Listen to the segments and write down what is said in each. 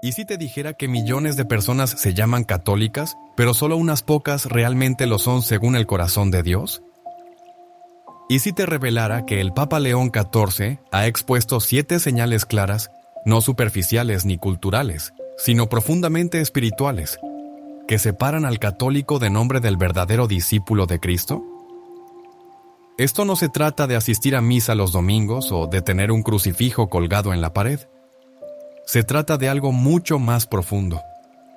¿Y si te dijera que millones de personas se llaman católicas, pero solo unas pocas realmente lo son según el corazón de Dios? ¿Y si te revelara que el Papa León XIV ha expuesto 7 señales claras, no superficiales ni culturales, sino profundamente espirituales, que separan al católico de nombre del verdadero discípulo de Cristo? Esto no se trata de asistir a misa los domingos o de tener un crucifijo colgado en la pared. Se trata de algo mucho más profundo,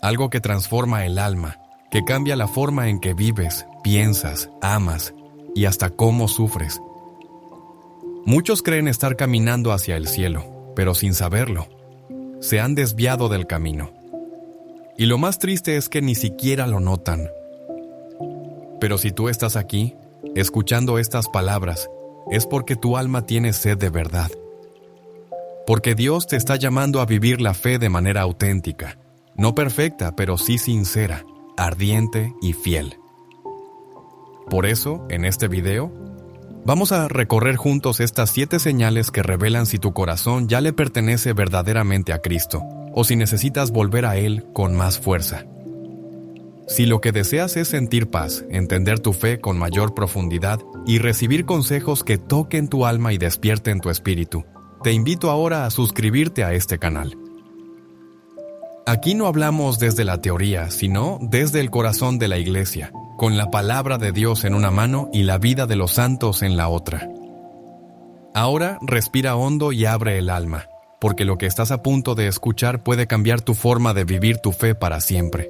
algo que transforma el alma, que cambia la forma en que vives, piensas, amas y hasta cómo sufres. Muchos creen estar caminando hacia el cielo, pero sin saberlo, se han desviado del camino. Y lo más triste es que ni siquiera lo notan. Pero si tú estás aquí, escuchando estas palabras, es porque tu alma tiene sed de verdad. Porque Dios te está llamando a vivir la fe de manera auténtica, no perfecta, pero sí sincera, ardiente y fiel. Por eso, en este video, vamos a recorrer juntos estas 7 señales que revelan si tu corazón ya le pertenece verdaderamente a Cristo, o si necesitas volver a Él con más fuerza. Si lo que deseas es sentir paz, entender tu fe con mayor profundidad y recibir consejos que toquen tu alma y despierten tu espíritu, te invito ahora a suscribirte a este canal. Aquí no hablamos desde la teoría, sino desde el corazón de la Iglesia, con la palabra de Dios en una mano y la vida de los santos en la otra. Ahora respira hondo y abre el alma, porque lo que estás a punto de escuchar puede cambiar tu forma de vivir tu fe para siempre.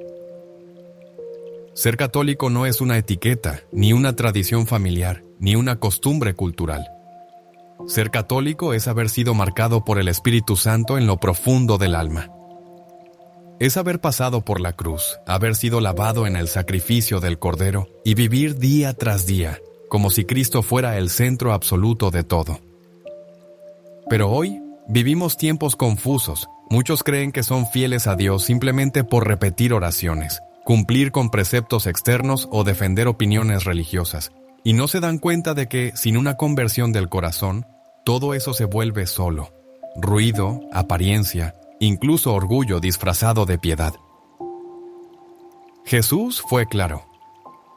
Ser católico no es una etiqueta, ni una tradición familiar, ni una costumbre cultural. Ser católico es haber sido marcado por el Espíritu Santo en lo profundo del alma. Es haber pasado por la cruz, haber sido lavado en el sacrificio del Cordero y vivir día tras día, como si Cristo fuera el centro absoluto de todo. Pero hoy vivimos tiempos confusos. Muchos creen que son fieles a Dios simplemente por repetir oraciones, cumplir con preceptos externos o defender opiniones religiosas. Y no se dan cuenta de que, sin una conversión del corazón, todo eso se vuelve solo, ruido, apariencia, incluso orgullo disfrazado de piedad. Jesús fue claro: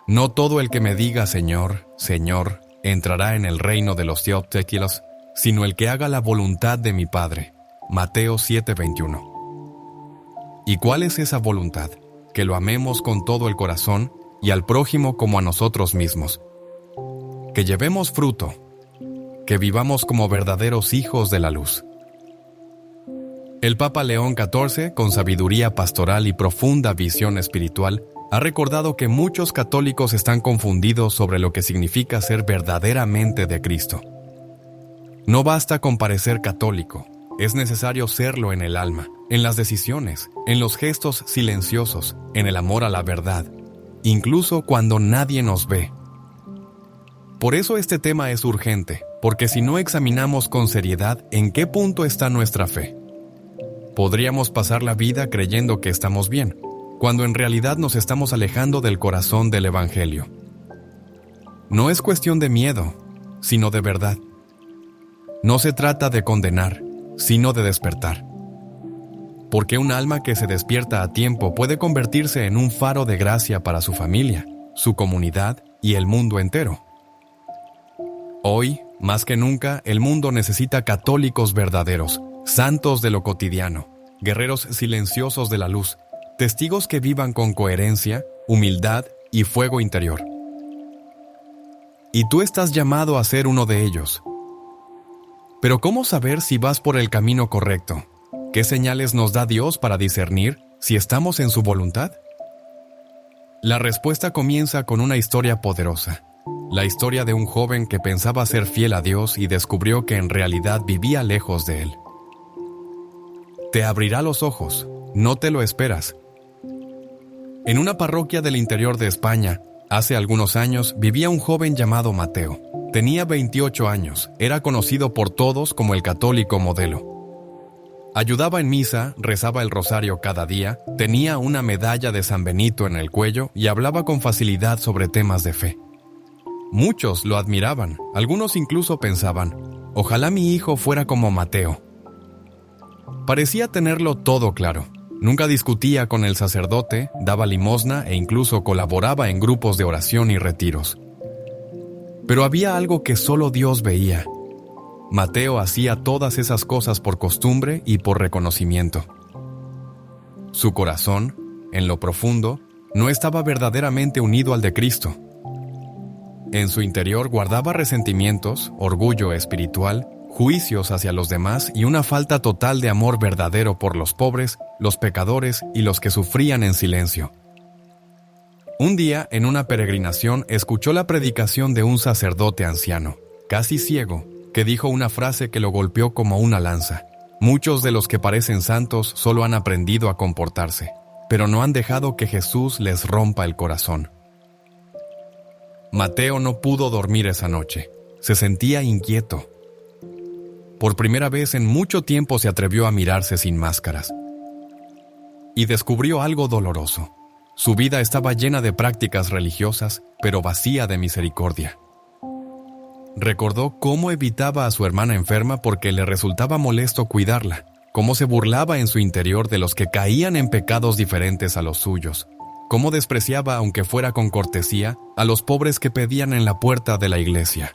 no todo el que me diga Señor, Señor, entrará en el reino de los cielos, sino el que haga la voluntad de mi Padre. Mateo 7:21. ¿Y cuál es esa voluntad? Que lo amemos con todo el corazón y al prójimo como a nosotros mismos. Que llevemos fruto, que vivamos como verdaderos hijos de la luz. El Papa León XIV, con sabiduría pastoral y profunda visión espiritual, ha recordado que muchos católicos están confundidos sobre lo que significa ser verdaderamente de Cristo. No basta con parecer católico, es necesario serlo en el alma, en las decisiones, en los gestos silenciosos, en el amor a la verdad, incluso cuando nadie nos ve. Por eso este tema es urgente, porque si no examinamos con seriedad en qué punto está nuestra fe, podríamos pasar la vida creyendo que estamos bien, cuando en realidad nos estamos alejando del corazón del Evangelio. No es cuestión de miedo, sino de verdad. No se trata de condenar, sino de despertar. Porque un alma que se despierta a tiempo puede convertirse en un faro de gracia para su familia, su comunidad y el mundo entero. Hoy, más que nunca, el mundo necesita católicos verdaderos, santos de lo cotidiano, guerreros silenciosos de la luz, testigos que vivan con coherencia, humildad y fuego interior. Y tú estás llamado a ser uno de ellos. Pero ¿cómo saber si vas por el camino correcto? ¿Qué señales nos da Dios para discernir si estamos en su voluntad? La respuesta comienza con una historia poderosa. La historia de un joven que pensaba ser fiel a Dios y descubrió que en realidad vivía lejos de Él. Te abrirá los ojos, no te lo esperas. En una parroquia del interior de España, hace algunos años, vivía un joven llamado Mateo. Tenía 28 años, era conocido por todos como el católico modelo. Ayudaba en misa, rezaba el rosario cada día, tenía una medalla de San Benito en el cuello y hablaba con facilidad sobre temas de fe. Muchos lo admiraban, algunos incluso pensaban, ojalá mi hijo fuera como Mateo. Parecía tenerlo todo claro, Nunca discutía con el sacerdote, daba limosna e incluso colaboraba en grupos de oración y retiros. Pero había algo que solo Dios veía. Mateo hacía todas esas cosas por costumbre y por reconocimiento. Su corazón, en lo profundo, no estaba verdaderamente unido al de Cristo. En su interior guardaba resentimientos, orgullo espiritual, juicios hacia los demás y una falta total de amor verdadero por los pobres, los pecadores y los que sufrían en silencio. Un día, en una peregrinación, escuchó la predicación de un sacerdote anciano, casi ciego, que dijo una frase que lo golpeó como una lanza. Muchos de los que parecen santos solo han aprendido a comportarse, pero no han dejado que Jesús les rompa el corazón. Mateo no pudo dormir esa noche. Se sentía inquieto. Por primera vez en mucho tiempo se atrevió a mirarse sin máscaras. Y descubrió algo doloroso. Su vida estaba llena de prácticas religiosas, pero vacía de misericordia. Recordó cómo evitaba a su hermana enferma porque le resultaba molesto cuidarla, cómo se burlaba en su interior de los que caían en pecados diferentes a los suyos, cómo despreciaba, aunque fuera con cortesía, a los pobres que pedían en la puerta de la iglesia.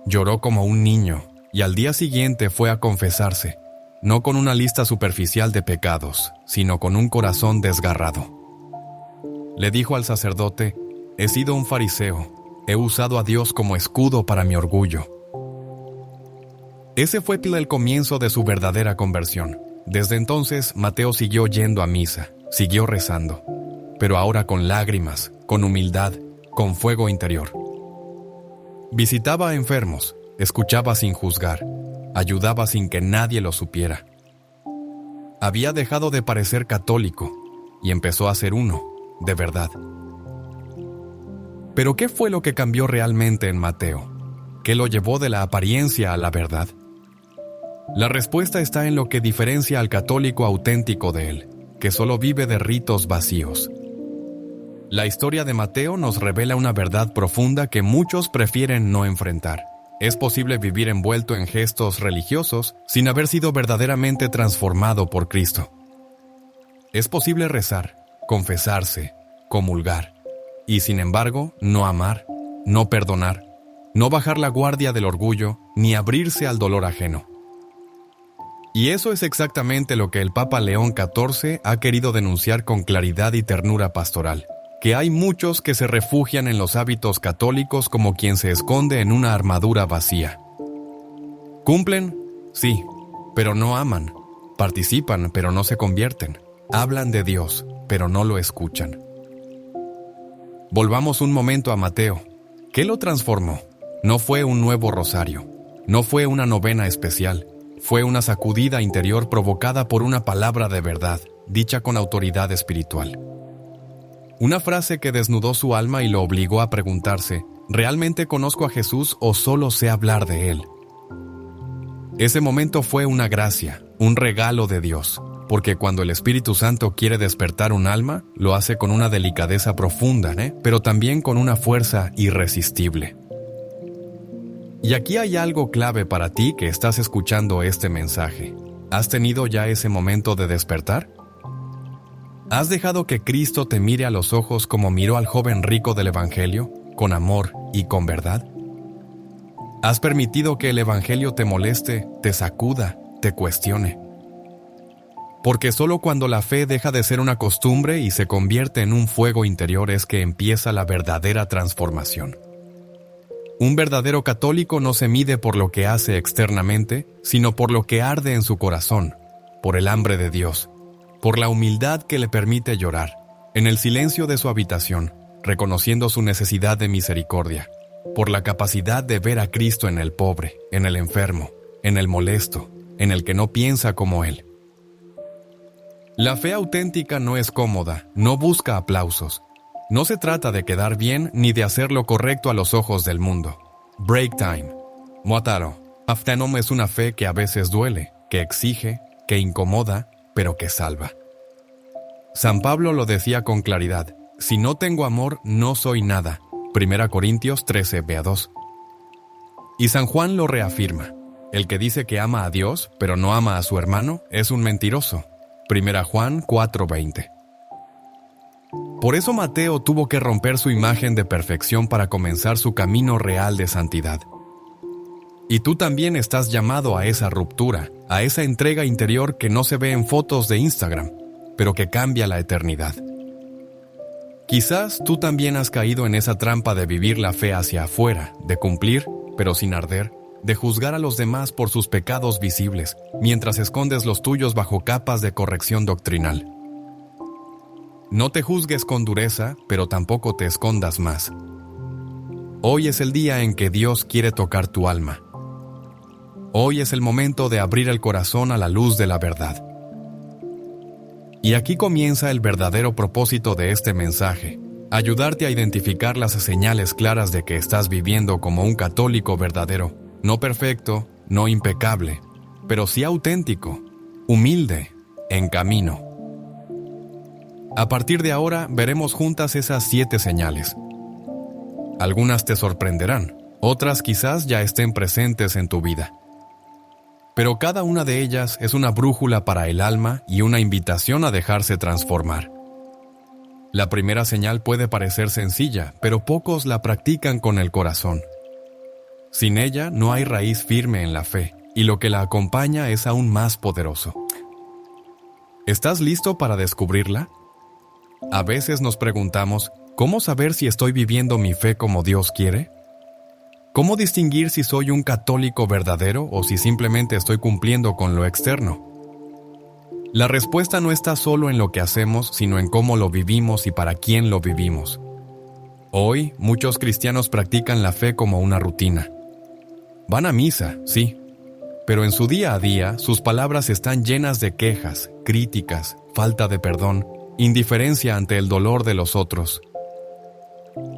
Lloró como un niño y al día siguiente fue a confesarse, no con una lista superficial de pecados, sino con un corazón desgarrado. Le dijo al sacerdote: «He sido un fariseo. He usado a Dios como escudo para mi orgullo». Ese fue el comienzo de su verdadera conversión. Desde entonces, Mateo siguió yendo a misa, siguió rezando, pero ahora con lágrimas, con humildad, con fuego interior. Visitaba a enfermos, escuchaba sin juzgar, ayudaba sin que nadie lo supiera. Había dejado de parecer católico y empezó a ser uno, de verdad. ¿Pero qué fue lo que cambió realmente en Mateo? ¿Qué lo llevó de la apariencia a la verdad? La respuesta está en lo que diferencia al católico auténtico de él, que solo vive de ritos vacíos. La historia de Mateo nos revela una verdad profunda que muchos prefieren no enfrentar. Es posible vivir envuelto en gestos religiosos sin haber sido verdaderamente transformado por Cristo. Es posible rezar, confesarse, comulgar, y sin embargo, no amar, no perdonar, no bajar la guardia del orgullo, ni abrirse al dolor ajeno. Y eso es exactamente lo que el Papa León XIV ha querido denunciar con claridad y ternura pastoral, que hay muchos que se refugian en los hábitos católicos como quien se esconde en una armadura vacía. ¿Cumplen? Sí, pero no aman. Participan, pero no se convierten. Hablan de Dios, pero no lo escuchan. Volvamos un momento a Mateo. ¿Qué lo transformó? No fue un nuevo rosario, no fue una novena especial, fue una sacudida interior provocada por una palabra de verdad, dicha con autoridad espiritual. Una frase que desnudó su alma y lo obligó a preguntarse: ¿realmente conozco a Jesús o solo sé hablar de Él? Ese momento fue una gracia, un regalo de Dios, porque cuando el Espíritu Santo quiere despertar un alma, lo hace con una delicadeza profunda, pero también con una fuerza irresistible. Y aquí hay algo clave para ti que estás escuchando este mensaje. ¿Has tenido ya ese momento de despertar? ¿Has dejado que Cristo te mire a los ojos como miró al joven rico del Evangelio, con amor y con verdad? ¿Has permitido que el Evangelio te moleste, te sacuda, te cuestione? Porque solo cuando la fe deja de ser una costumbre y se convierte en un fuego interior es que empieza la verdadera transformación. Un verdadero católico no se mide por lo que hace externamente, sino por lo que arde en su corazón, por el hambre de Dios, por la humildad que le permite llorar, en el silencio de su habitación, reconociendo su necesidad de misericordia, por la capacidad de ver a Cristo en el pobre, en el enfermo, en el molesto, en el que no piensa como Él. La fe auténtica no es cómoda, no busca aplausos. No se trata de quedar bien ni de hacer lo correcto a los ojos del mundo. Break time. Motaro. Aftenom es una fe que a veces duele, que exige, que incomoda, pero que salva. San Pablo lo decía con claridad: si no tengo amor, no soy nada. 1 Corintios 13, v 2. Y San Juan lo reafirma: el que dice que ama a Dios, pero no ama a su hermano, es un mentiroso. 1 Juan 4:20. Por eso Mateo tuvo que romper su imagen de perfección para comenzar su camino real de santidad. Y tú también estás llamado a esa ruptura, a esa entrega interior que no se ve en fotos de Instagram, pero que cambia la eternidad. Quizás tú también has caído en esa trampa de vivir la fe hacia afuera, de cumplir, pero sin arder, de juzgar a los demás por sus pecados visibles, mientras escondes los tuyos bajo capas de corrección doctrinal. No te juzgues con dureza, pero tampoco te escondas más. Hoy es el día en que Dios quiere tocar tu alma. Hoy es el momento de abrir el corazón a la luz de la verdad. Y aquí comienza el verdadero propósito de este mensaje: ayudarte a identificar las señales claras de que estás viviendo como un católico verdadero, no perfecto, no impecable, pero sí auténtico, humilde, en camino. A partir de ahora veremos juntas esas 7 señales. Algunas te sorprenderán, otras quizás ya estén presentes en tu vida. Pero cada una de ellas es una brújula para el alma y una invitación a dejarse transformar. La primera señal puede parecer sencilla, pero pocos la practican con el corazón. Sin ella no hay raíz firme en la fe, y lo que la acompaña es aún más poderoso. ¿Estás listo para descubrirla? A veces nos preguntamos, ¿cómo saber si estoy viviendo mi fe como Dios quiere? ¿Cómo distinguir si soy un católico verdadero o si simplemente estoy cumpliendo con lo externo? La respuesta no está solo en lo que hacemos, sino en cómo lo vivimos y para quién lo vivimos. Hoy, muchos cristianos practican la fe como una rutina. Van a misa, sí, pero en su día a día, sus palabras están llenas de quejas, críticas, falta de perdón, indiferencia ante el dolor de los otros.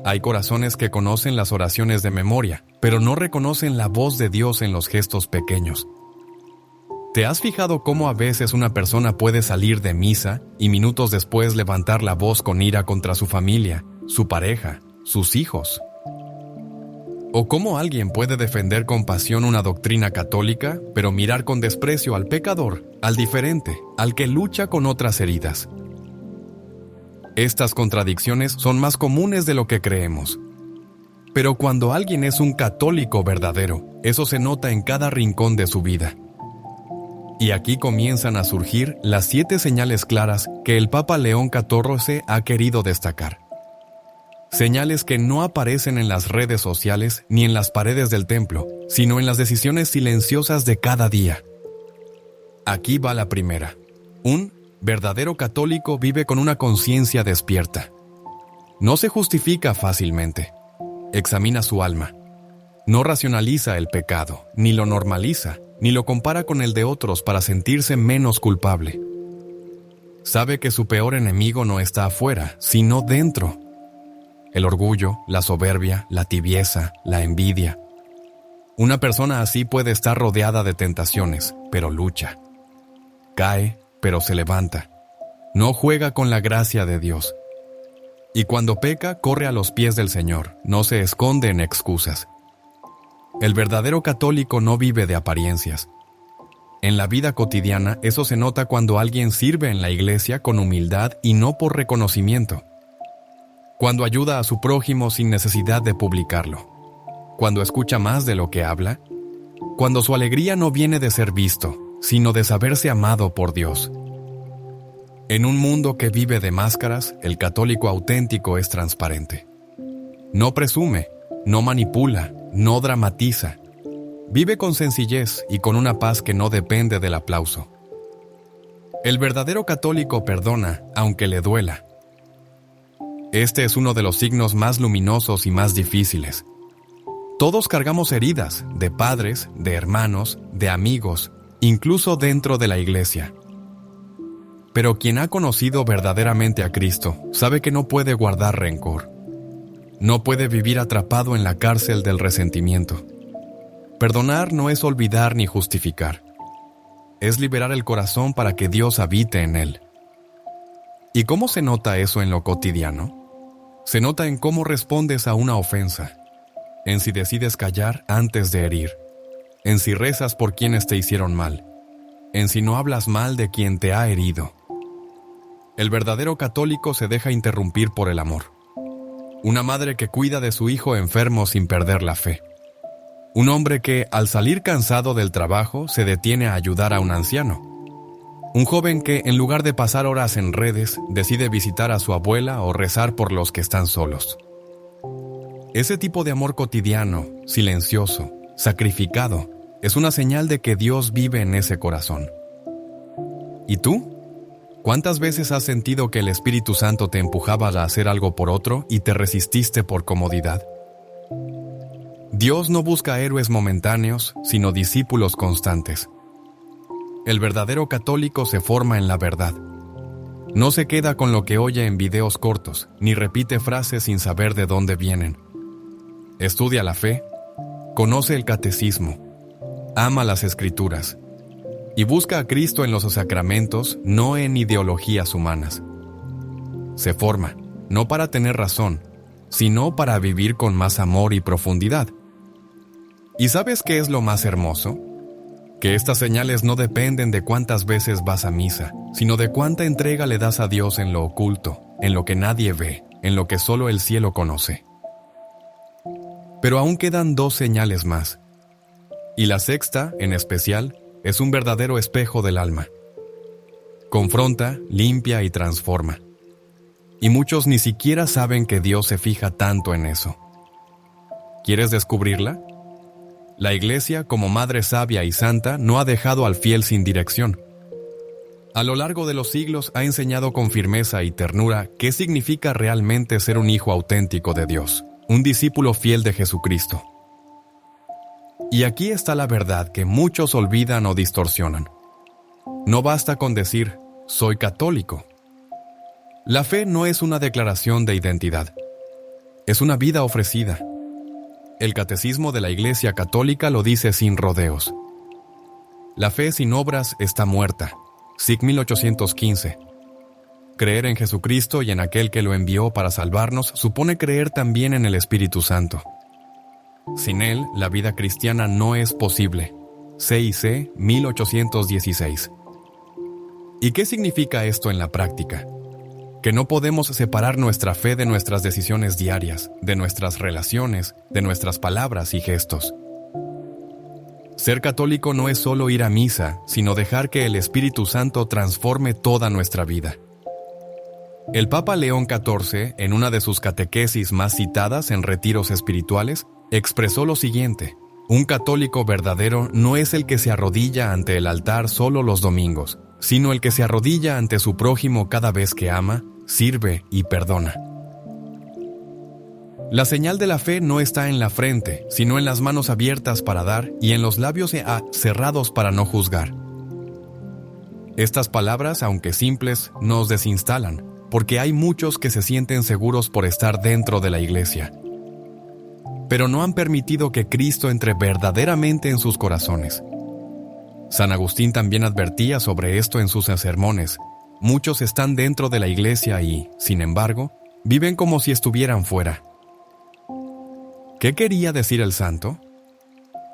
Hay corazones que conocen las oraciones de memoria, pero no reconocen la voz de Dios en los gestos pequeños. ¿Te has fijado cómo a veces una persona puede salir de misa y minutos después levantar la voz con ira contra su familia, su pareja, sus hijos? ¿O cómo alguien puede defender con pasión una doctrina católica, pero mirar con desprecio al pecador, al diferente, al que lucha con otras heridas? Estas contradicciones son más comunes de lo que creemos. Pero cuando alguien es un católico verdadero, eso se nota en cada rincón de su vida. Y aquí comienzan a surgir las 7 señales claras que el Papa León XIV ha querido destacar. Señales que no aparecen en las redes sociales ni en las paredes del templo, sino en las decisiones silenciosas de cada día. Aquí va la primera. Un verdadero católico vive con una conciencia despierta. No se justifica fácilmente. Examina su alma. No racionaliza el pecado, ni lo normaliza, ni lo compara con el de otros para sentirse menos culpable. Sabe que su peor enemigo no está afuera, sino dentro. El orgullo, la soberbia, la tibieza, la envidia. Una persona así puede estar rodeada de tentaciones, pero lucha. Cae, pero se levanta. No juega con la gracia de Dios. Y cuando peca, corre a los pies del Señor, no se esconde en excusas. El verdadero católico no vive de apariencias. En la vida cotidiana, eso se nota cuando alguien sirve en la iglesia con humildad y no por reconocimiento. Cuando ayuda a su prójimo sin necesidad de publicarlo. Cuando escucha más de lo que habla. Cuando su alegría no viene de ser visto, sino de saberse amado por Dios. En un mundo que vive de máscaras, el católico auténtico es transparente. No presume, no manipula, no dramatiza. Vive con sencillez y con una paz que no depende del aplauso. El verdadero católico perdona, aunque le duela. Este es uno de los signos más luminosos y más difíciles. Todos cargamos heridas, de padres, de hermanos, de amigos, incluso dentro de la iglesia. Pero quien ha conocido verdaderamente a Cristo sabe que no puede guardar rencor. No puede vivir atrapado en la cárcel del resentimiento. Perdonar no es olvidar ni justificar. Es liberar el corazón para que Dios habite en él. ¿Y cómo se nota eso en lo cotidiano? Se nota en cómo respondes a una ofensa, en si decides callar antes de herir, en si rezas por quienes te hicieron mal, en si no hablas mal de quien te ha herido, El verdadero católico se deja interrumpir por el amor. Una madre que cuida de su hijo enfermo sin perder la fe. Un hombre que, al salir cansado del trabajo, se detiene a ayudar a un anciano. Un joven que, en lugar de pasar horas en redes, decide visitar a su abuela o rezar por los que están solos. Ese tipo de amor cotidiano, silencioso, sacrificado, es una señal de que Dios vive en ese corazón. ¿Y tú? ¿Cuántas veces has sentido que el Espíritu Santo te empujaba a hacer algo por otro y te resististe por comodidad? Dios no busca héroes momentáneos, sino discípulos constantes. El verdadero católico se forma en la verdad. No se queda con lo que oye en videos cortos, ni repite frases sin saber de dónde vienen. Estudia la fe, conoce el catecismo, ama las Escrituras y busca a Cristo en los sacramentos, no en ideologías humanas. Se forma, no para tener razón, sino para vivir con más amor y profundidad. ¿Y sabes qué es lo más hermoso? Que estas señales no dependen de cuántas veces vas a misa, sino de cuánta entrega le das a Dios en lo oculto, en lo que nadie ve, en lo que solo el cielo conoce. Pero aún quedan 2 señales más. Y la sexta, en especial, es un verdadero espejo del alma. Confronta, limpia y transforma. Y muchos ni siquiera saben que Dios se fija tanto en eso. ¿Quieres descubrirla? La Iglesia, como madre sabia y santa, no ha dejado al fiel sin dirección. A lo largo de los siglos ha enseñado con firmeza y ternura qué significa realmente ser un hijo auténtico de Dios, un discípulo fiel de Jesucristo. Y aquí está la verdad que muchos olvidan o distorsionan. No basta con decir, soy católico. La fe no es una declaración de identidad. Es una vida ofrecida. El Catecismo de la Iglesia Católica lo dice sin rodeos. La fe sin obras está muerta. SIC 1815. Creer en Jesucristo y en aquel que lo envió para salvarnos supone creer también en el Espíritu Santo. Sin él, la vida cristiana no es posible. CIC 1816. ¿Y qué significa esto en la práctica? Que no podemos separar nuestra fe de nuestras decisiones diarias, de nuestras relaciones, de nuestras palabras y gestos. Ser católico no es solo ir a misa, sino dejar que el Espíritu Santo transforme toda nuestra vida. El Papa León XIV, en una de sus catequesis más citadas en retiros espirituales, expresó lo siguiente: un católico verdadero no es el que se arrodilla ante el altar solo los domingos, sino el que se arrodilla ante su prójimo cada vez que ama, sirve y perdona. La señal de la fe no está en la frente, sino en las manos abiertas para dar y en los labios cerrados para no juzgar. Estas palabras, aunque simples, nos desinstalan, porque hay muchos que se sienten seguros por estar dentro de la iglesia. Pero no han permitido que Cristo entre verdaderamente en sus corazones. San Agustín también advertía sobre esto en sus sermones. Muchos están dentro de la iglesia y, sin embargo, viven como si estuvieran fuera. ¿Qué quería decir el santo?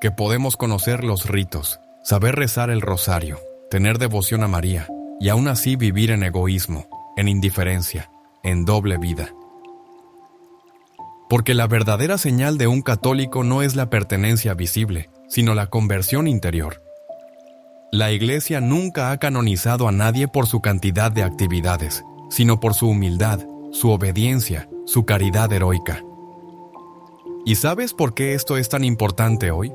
Que podemos conocer los ritos, saber rezar el rosario, tener devoción a María, y aún así vivir en egoísmo, en indiferencia, en doble vida. Porque la verdadera señal de un católico no es la pertenencia visible, sino la conversión interior. La Iglesia nunca ha canonizado a nadie por su cantidad de actividades, sino por su humildad, su obediencia, su caridad heroica. ¿Y sabes por qué esto es tan importante hoy?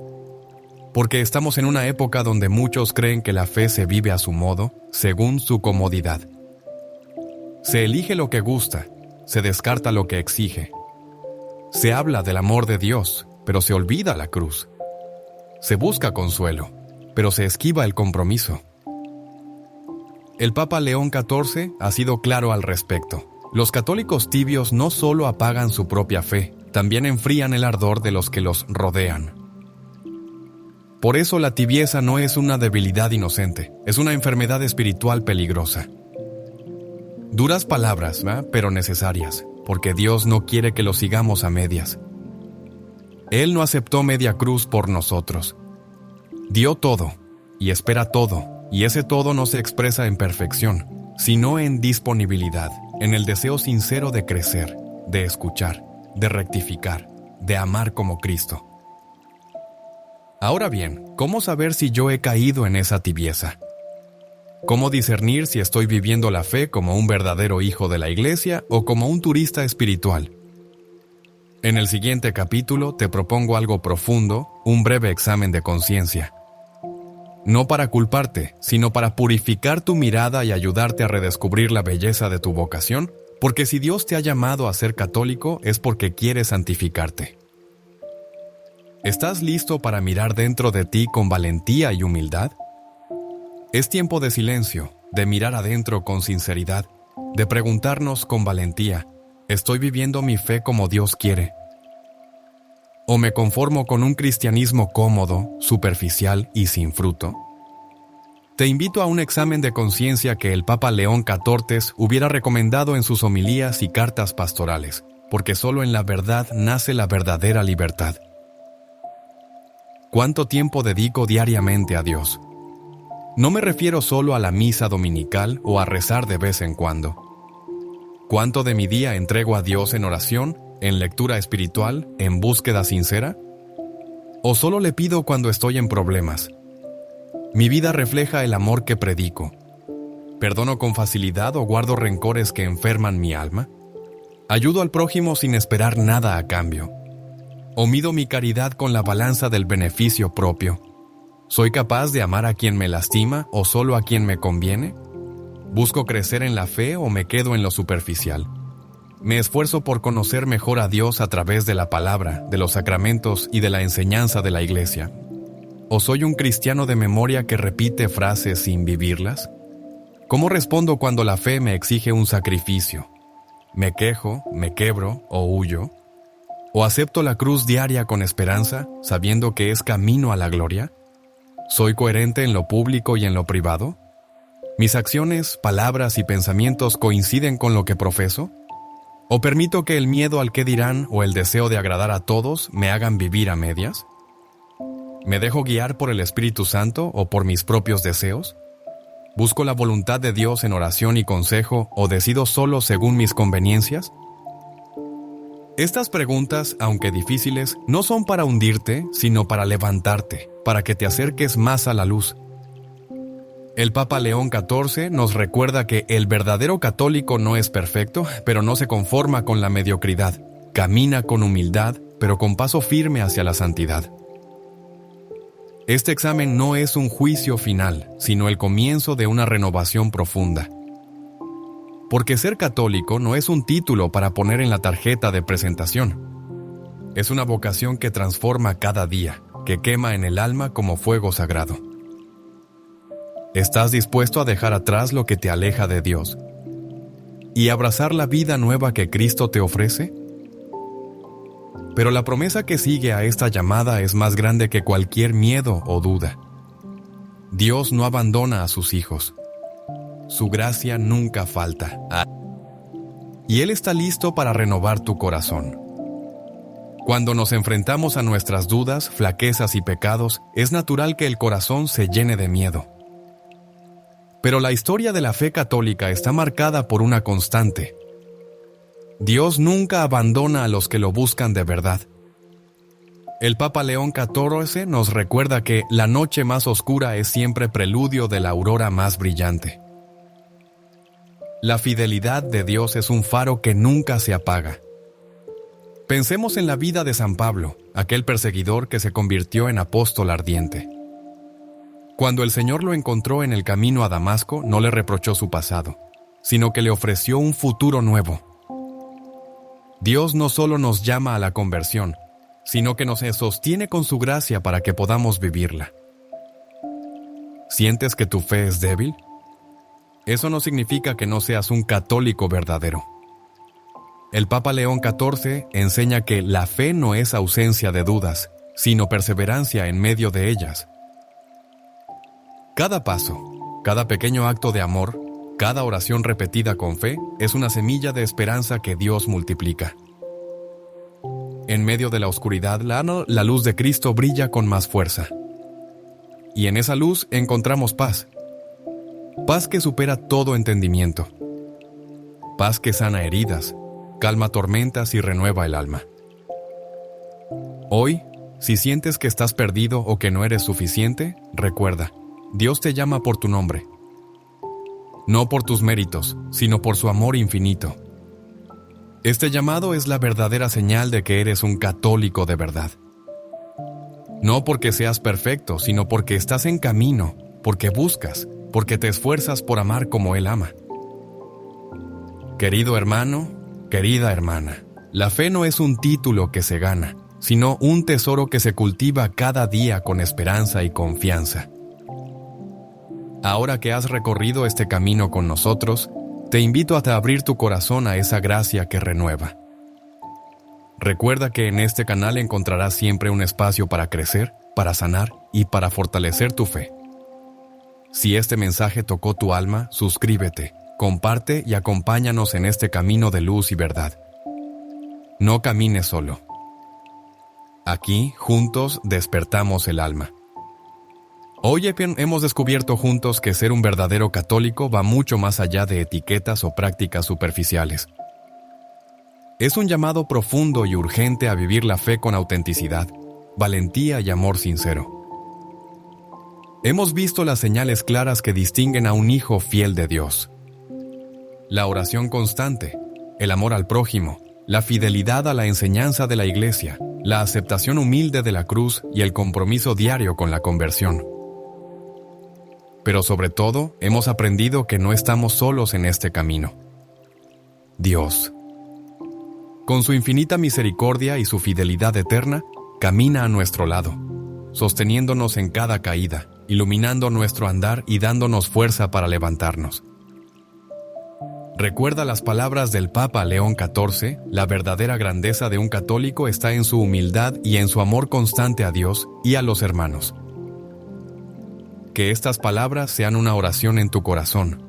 Porque estamos en una época donde muchos creen que la fe se vive a su modo, según su comodidad. Se elige lo que gusta, se descarta lo que exige. Se habla del amor de Dios, pero se olvida la cruz. Se busca consuelo, pero se esquiva el compromiso. El Papa León XIV ha sido claro al respecto. Los católicos tibios no solo apagan su propia fe, también enfrían el ardor de los que los rodean. Por eso la tibieza no es una debilidad inocente, es una enfermedad espiritual peligrosa. Duras palabras, pero necesarias, porque Dios no quiere que lo sigamos a medias. Él no aceptó media cruz por nosotros. Dio todo, y espera todo, y ese todo no se expresa en perfección, sino en disponibilidad, en el deseo sincero de crecer, de escuchar, de rectificar, de amar como Cristo. Ahora bien, ¿cómo saber si yo he caído en esa tibieza? ¿Cómo discernir si estoy viviendo la fe como un verdadero hijo de la Iglesia o como un turista espiritual? En el siguiente capítulo te propongo algo profundo, un breve examen de conciencia. No para culparte, sino para purificar tu mirada y ayudarte a redescubrir la belleza de tu vocación, porque si Dios te ha llamado a ser católico es porque quiere santificarte. ¿Estás listo para mirar dentro de ti con valentía y humildad? Es tiempo de silencio, de mirar adentro con sinceridad, de preguntarnos con valentía, ¿estoy viviendo mi fe como Dios quiere? ¿O me conformo con un cristianismo cómodo, superficial y sin fruto? Te invito a un examen de conciencia que el Papa León XIV hubiera recomendado en sus homilías y cartas pastorales, porque solo en la verdad nace la verdadera libertad. ¿Cuánto tiempo dedico diariamente a Dios? No me refiero solo a la misa dominical o a rezar de vez en cuando. ¿Cuánto de mi día entrego a Dios en oración, en lectura espiritual, en búsqueda sincera? ¿O solo le pido cuando estoy en problemas? Mi vida refleja el amor que predico. ¿Perdono con facilidad o guardo rencores que enferman mi alma? ¿Ayudo al prójimo sin esperar nada a cambio? ¿O mido mi caridad con la balanza del beneficio propio? ¿Soy capaz de amar a quien me lastima o solo a quien me conviene? ¿Busco crecer en la fe o me quedo en lo superficial? Me esfuerzo por conocer mejor a Dios a través de la palabra, de los sacramentos y de la enseñanza de la Iglesia. ¿O soy un cristiano de memoria que repite frases sin vivirlas? ¿Cómo respondo cuando la fe me exige un sacrificio? ¿Me quejo, me quebro o huyo? ¿O acepto la cruz diaria con esperanza, sabiendo que es camino a la gloria? ¿Soy coherente en lo público y en lo privado? ¿Mis acciones, palabras y pensamientos coinciden con lo que profeso? ¿O permito que el miedo al qué dirán o el deseo de agradar a todos me hagan vivir a medias? ¿Me dejo guiar por el Espíritu Santo o por mis propios deseos? ¿Busco la voluntad de Dios en oración y consejo o decido solo según mis conveniencias? Estas preguntas, aunque difíciles, no son para hundirte, sino para levantarte, para que te acerques más a la luz. El Papa León XIV nos recuerda que el verdadero católico no es perfecto, pero no se conforma con la mediocridad. Camina con humildad, pero con paso firme hacia la santidad. Este examen no es un juicio final, sino el comienzo de una renovación profunda. Porque ser católico no es un título para poner en la tarjeta de presentación. Es una vocación que transforma cada día, que quema en el alma como fuego sagrado. ¿Estás dispuesto a dejar atrás lo que te aleja de Dios y abrazar la vida nueva que Cristo te ofrece? Pero la promesa que sigue a esta llamada es más grande que cualquier miedo o duda. Dios no abandona a sus hijos. Su gracia nunca falta. Y Él está listo para renovar tu corazón. Cuando nos enfrentamos a nuestras dudas, flaquezas y pecados, es natural que el corazón se llene de miedo. Pero la historia de la fe católica está marcada por una constante. Dios nunca abandona a los que lo buscan de verdad. El Papa León XIV nos recuerda que la noche más oscura es siempre preludio de la aurora más brillante. La fidelidad de Dios es un faro que nunca se apaga. Pensemos en la vida de San Pablo, aquel perseguidor que se convirtió en apóstol ardiente. Cuando el Señor lo encontró en el camino a Damasco, no le reprochó su pasado, sino que le ofreció un futuro nuevo. Dios no solo nos llama a la conversión, sino que nos sostiene con su gracia para que podamos vivirla. ¿Sientes que tu fe es débil? Eso no significa que no seas un católico verdadero. El Papa León XIV enseña que la fe no es ausencia de dudas, sino perseverancia en medio de ellas. Cada paso, cada pequeño acto de amor, cada oración repetida con fe es una semilla de esperanza que Dios multiplica. En medio de la oscuridad, la luz de Cristo brilla con más fuerza. Y en esa luz encontramos paz. Paz que supera todo entendimiento. Paz que sana heridas, calma tormentas y renueva el alma. Hoy, si sientes que estás perdido o que no eres suficiente, recuerda, Dios te llama por tu nombre. No por tus méritos, sino por su amor infinito. Este llamado es la verdadera señal de que eres un católico de verdad. No porque seas perfecto, sino porque estás en camino, porque buscas, porque te esfuerzas por amar como Él ama. Querido hermano, querida hermana, la fe no es un título que se gana, sino un tesoro que se cultiva cada día con esperanza y confianza. Ahora que has recorrido este camino con nosotros, te invito a abrir tu corazón a esa gracia que renueva. Recuerda que en este canal encontrarás siempre un espacio para crecer, para sanar y para fortalecer tu fe. Si este mensaje tocó tu alma, suscríbete, comparte y acompáñanos en este camino de luz y verdad. No camines solo. Aquí, juntos, despertamos el alma. Hoy hemos descubierto juntos que ser un verdadero católico va mucho más allá de etiquetas o prácticas superficiales. Es un llamado profundo y urgente a vivir la fe con autenticidad, valentía y amor sincero. Hemos visto las señales claras que distinguen a un hijo fiel de Dios. La oración constante, el amor al prójimo, la fidelidad a la enseñanza de la Iglesia, la aceptación humilde de la cruz y el compromiso diario con la conversión. Pero sobre todo, hemos aprendido que no estamos solos en este camino. Dios, con su infinita misericordia y su fidelidad eterna, camina a nuestro lado, sosteniéndonos en cada caída, iluminando nuestro andar y dándonos fuerza para levantarnos. Recuerda las palabras del Papa León XIV: la verdadera grandeza de un católico está en su humildad y en su amor constante a Dios y a los hermanos. Que estas palabras sean una oración en tu corazón.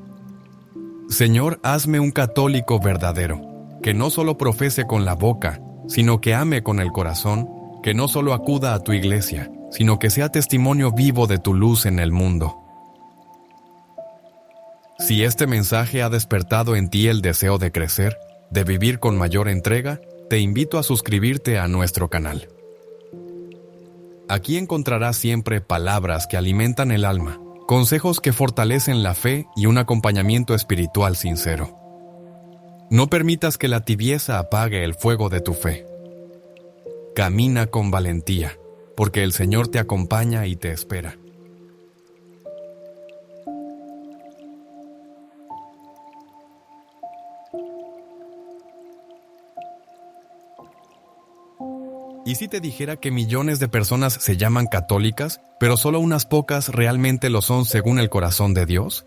Señor, hazme un católico verdadero, que no solo profese con la boca, sino que ame con el corazón, que no solo acuda a tu iglesia, sino que sea testimonio vivo de tu luz en el mundo. Si este mensaje ha despertado en ti el deseo de crecer, de vivir con mayor entrega, te invito a suscribirte a nuestro canal. Aquí encontrarás siempre palabras que alimentan el alma, consejos que fortalecen la fe y un acompañamiento espiritual sincero. No permitas que la tibieza apague el fuego de tu fe. Camina con valentía, porque el Señor te acompaña y te espera. ¿Y si te dijera que millones de personas se llaman católicas, pero solo unas pocas realmente lo son según el corazón de Dios?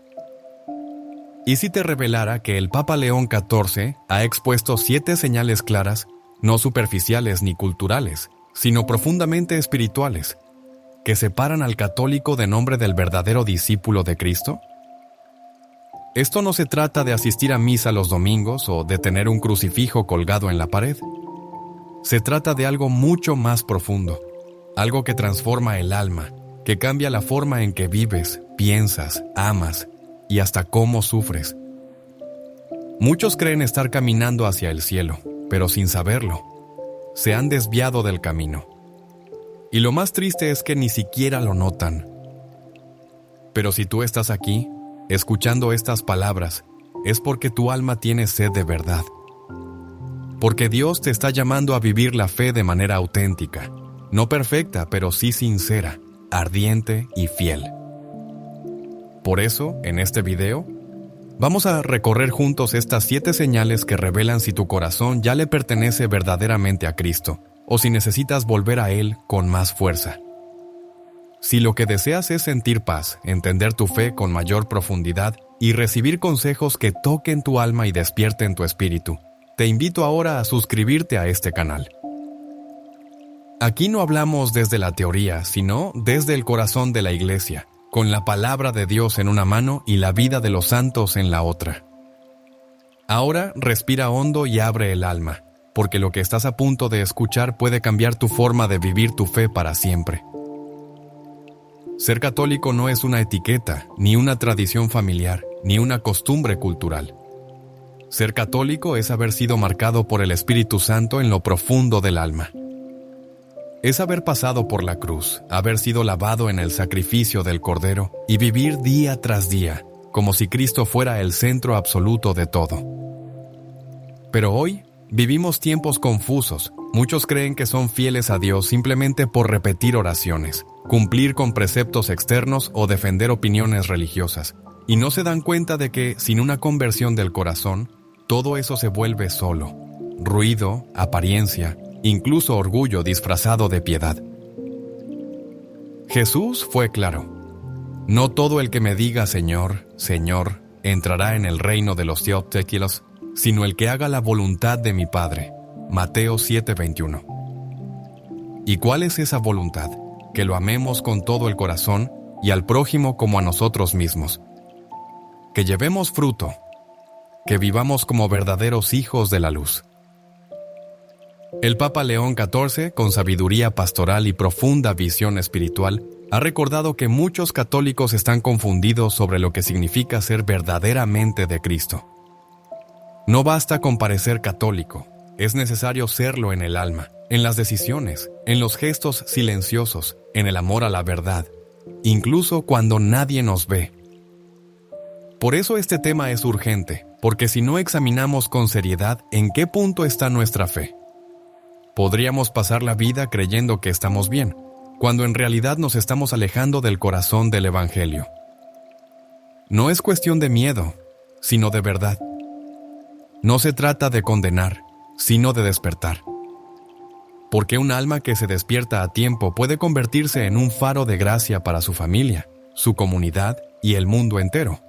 ¿Y si te revelara que el Papa León XIV ha expuesto 7 señales claras, no superficiales ni culturales, sino profundamente espirituales, que separan al católico de nombre del verdadero discípulo de Cristo? Esto no se trata de asistir a misa los domingos o de tener un crucifijo colgado en la pared. Se trata de algo mucho más profundo, algo que transforma el alma, que cambia la forma en que vives, piensas, amas y hasta cómo sufres. Muchos creen estar caminando hacia el cielo, pero sin saberlo, se han desviado del camino. Y lo más triste es que ni siquiera lo notan. Pero si tú estás aquí, escuchando estas palabras, es porque tu alma tiene sed de verdad. Porque Dios te está llamando a vivir la fe de manera auténtica, no perfecta, pero sí sincera, ardiente y fiel. Por eso, en este video, vamos a recorrer juntos estas 7 señales que revelan si tu corazón ya le pertenece verdaderamente a Cristo, o si necesitas volver a Él con más fuerza. Si lo que deseas es sentir paz, entender tu fe con mayor profundidad y recibir consejos que toquen tu alma y despierten tu espíritu, te invito ahora a suscribirte a este canal. Aquí no hablamos desde la teoría, sino desde el corazón de la Iglesia, con la palabra de Dios en una mano y la vida de los santos en la otra. Ahora respira hondo y abre el alma, porque lo que estás a punto de escuchar puede cambiar tu forma de vivir tu fe para siempre. Ser católico no es una etiqueta, ni una tradición familiar, ni una costumbre cultural. Ser católico es haber sido marcado por el Espíritu Santo en lo profundo del alma. Es haber pasado por la cruz, haber sido lavado en el sacrificio del Cordero y vivir día tras día, como si Cristo fuera el centro absoluto de todo. Pero hoy vivimos tiempos confusos. Muchos creen que son fieles a Dios simplemente por repetir oraciones, cumplir con preceptos externos o defender opiniones religiosas, y no se dan cuenta de que, sin una conversión del corazón, todo eso se vuelve solo, ruido, apariencia, incluso orgullo disfrazado de piedad. Jesús fue claro: no todo el que me diga Señor, Señor, entrará en el reino de los cielos, sino el que haga la voluntad de mi Padre. Mateo 7:21. ¿Y cuál es esa voluntad? Que lo amemos con todo el corazón y al prójimo como a nosotros mismos. Que llevemos fruto, que vivamos como verdaderos hijos de la luz. El Papa León XIV, con sabiduría pastoral y profunda visión espiritual, ha recordado que muchos católicos están confundidos sobre lo que significa ser verdaderamente de Cristo. No basta con parecer católico, es necesario serlo en el alma, en las decisiones, en los gestos silenciosos, en el amor a la verdad, incluso cuando nadie nos ve. Por eso este tema es urgente, porque si no examinamos con seriedad en qué punto está nuestra fe, podríamos pasar la vida creyendo que estamos bien, cuando en realidad nos estamos alejando del corazón del Evangelio. No es cuestión de miedo, sino de verdad. No se trata de condenar, sino de despertar. Porque un alma que se despierta a tiempo puede convertirse en un faro de gracia para su familia, su comunidad y el mundo entero.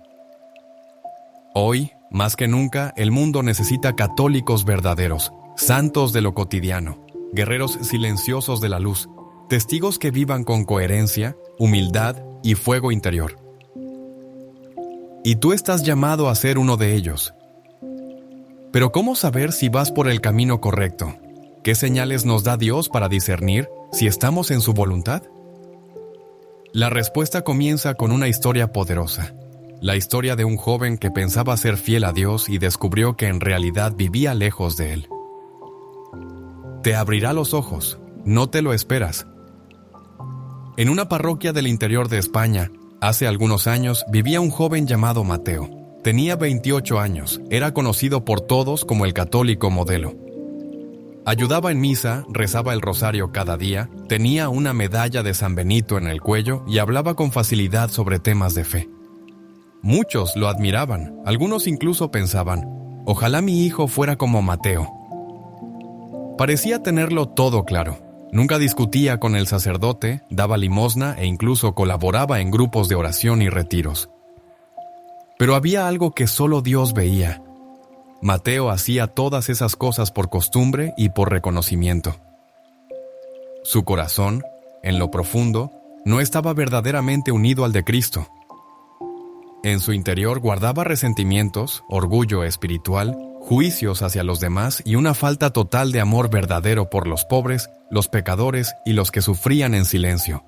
Hoy, más que nunca, el mundo necesita católicos verdaderos, santos de lo cotidiano, guerreros silenciosos de la luz, testigos que vivan con coherencia, humildad y fuego interior. Y tú estás llamado a ser uno de ellos. Pero ¿cómo saber si vas por el camino correcto? ¿Qué señales nos da Dios para discernir si estamos en su voluntad? La respuesta comienza con una historia poderosa. La historia de un joven que pensaba ser fiel a Dios y descubrió que en realidad vivía lejos de Él. Te abrirá los ojos, no te lo esperas. En una parroquia del interior de España, hace algunos años, vivía un joven llamado Mateo. Tenía 28 años, era conocido por todos como el católico modelo. Ayudaba en misa, rezaba el rosario cada día, tenía una medalla de San Benito en el cuello y hablaba con facilidad sobre temas de fe. Muchos lo admiraban, algunos incluso pensaban: ojalá mi hijo fuera como Mateo. Parecía tenerlo todo claro. Nunca discutía con el sacerdote, daba limosna e incluso colaboraba en grupos de oración y retiros. Pero había algo que solo Dios veía. Mateo hacía todas esas cosas por costumbre y por reconocimiento. Su corazón, en lo profundo, no estaba verdaderamente unido al de Cristo. En su interior guardaba resentimientos, orgullo espiritual, juicios hacia los demás y una falta total de amor verdadero por los pobres, los pecadores y los que sufrían en silencio.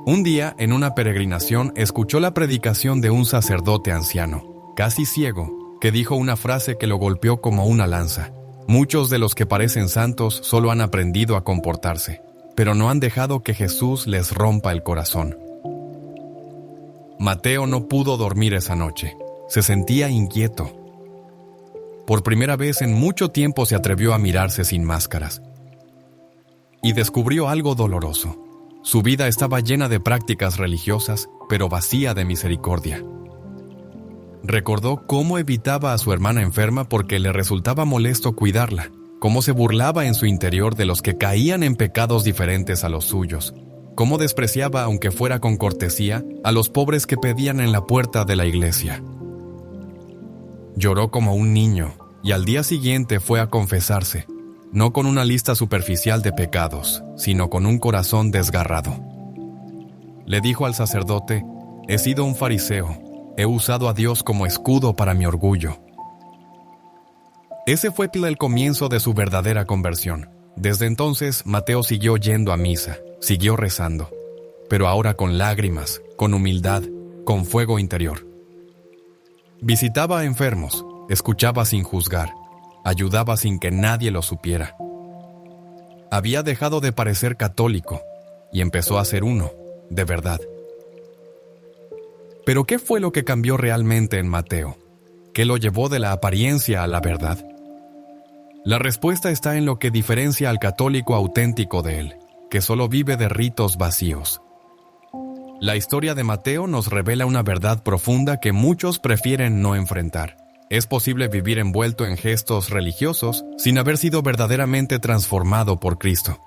Un día, en una peregrinación, escuchó la predicación de un sacerdote anciano, casi ciego, que dijo una frase que lo golpeó como una lanza. Muchos de los que parecen santos solo han aprendido a comportarse, pero no han dejado que Jesús les rompa el corazón. Mateo no pudo dormir esa noche. Se sentía inquieto. Por primera vez en mucho tiempo se atrevió a mirarse sin máscaras. Y descubrió algo doloroso. Su vida estaba llena de prácticas religiosas, pero vacía de misericordia. Recordó cómo evitaba a su hermana enferma porque le resultaba molesto cuidarla, cómo se burlaba en su interior de los que caían en pecados diferentes a los suyos, cómo despreciaba, aunque fuera con cortesía, a los pobres que pedían en la puerta de la iglesia. Lloró como un niño y al día siguiente fue a confesarse, no con una lista superficial de pecados, sino con un corazón desgarrado. Le dijo al sacerdote: «He sido un fariseo, he usado a Dios como escudo para mi orgullo». Ese fue el comienzo de su verdadera conversión. Desde entonces, Mateo siguió yendo a misa, siguió rezando. pero ahora con lágrimas, con humildad, con fuego interior. Visitaba a enfermos, escuchaba sin juzgar, ayudaba sin que nadie lo supiera. Había dejado de parecer católico y empezó a ser uno, de verdad. Pero ¿qué fue lo que cambió realmente en Mateo? ¿Qué lo llevó de la apariencia a la verdad? La respuesta está en lo que diferencia al católico auténtico de él, que solo vive de ritos vacíos. La historia de Mateo nos revela una verdad profunda que muchos prefieren no enfrentar. Es posible vivir envuelto en gestos religiosos sin haber sido verdaderamente transformado por Cristo.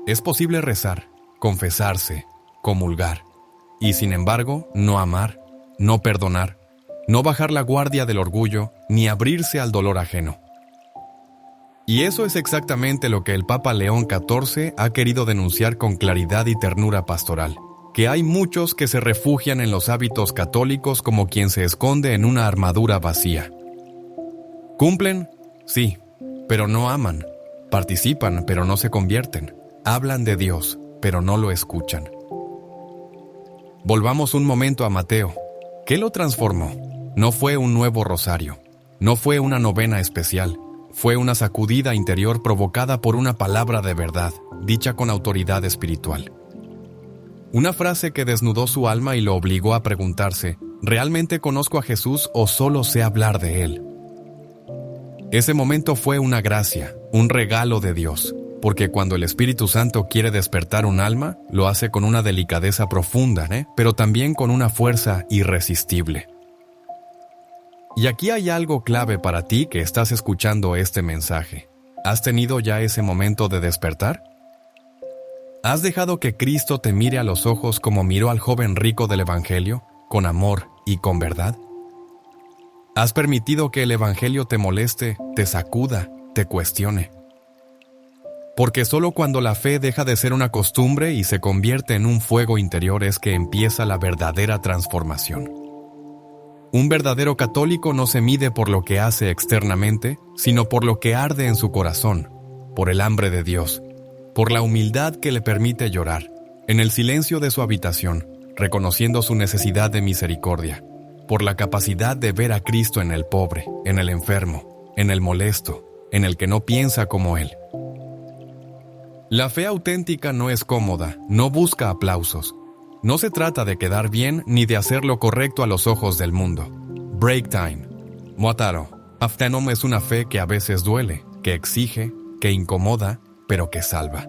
Es posible rezar, confesarse, comulgar, y sin embargo no amar, no perdonar, no bajar la guardia del orgullo, ni abrirse al dolor ajeno. Y eso es exactamente lo que el Papa León XIV ha querido denunciar con claridad y ternura pastoral, que hay muchos que se refugian en los hábitos católicos como quien se esconde en una armadura vacía. ¿Cumplen? Sí, pero no aman. Participan, pero no se convierten. Hablan de Dios, pero no lo escuchan. Volvamos un momento a Mateo. ¿Qué lo transformó? No fue un nuevo rosario, no fue una novena especial, fue una sacudida interior provocada por una palabra de verdad, dicha con autoridad espiritual. Una frase que desnudó su alma y lo obligó a preguntarse, ¿realmente conozco a Jesús o solo sé hablar de Él? Ese momento fue una gracia, un regalo de Dios, porque cuando el Espíritu Santo quiere despertar un alma, lo hace con una delicadeza profunda, pero también con una fuerza irresistible. Y aquí hay algo clave para ti que estás escuchando este mensaje. ¿Has tenido ya ese momento de despertar? ¿Has dejado que Cristo te mire a los ojos como miró al joven rico del Evangelio, con amor y con verdad? ¿Has permitido que el Evangelio te moleste, te sacuda, te cuestione? Porque solo cuando la fe deja de ser una costumbre y se convierte en un fuego interior es que empieza la verdadera transformación. Un verdadero católico no se mide por lo que hace externamente, sino por lo que arde en su corazón, por el hambre de Dios, por la humildad que le permite llorar, en el silencio de su habitación, reconociendo su necesidad de misericordia, por la capacidad de ver a Cristo en el pobre, en el enfermo, en el molesto, en el que no piensa como Él. La fe auténtica no es cómoda, no busca aplausos. No se trata de quedar bien ni de hacer lo correcto a los ojos del mundo. Break time. Muataro. Aftenom es una fe que a veces duele, que exige, que incomoda, pero que salva.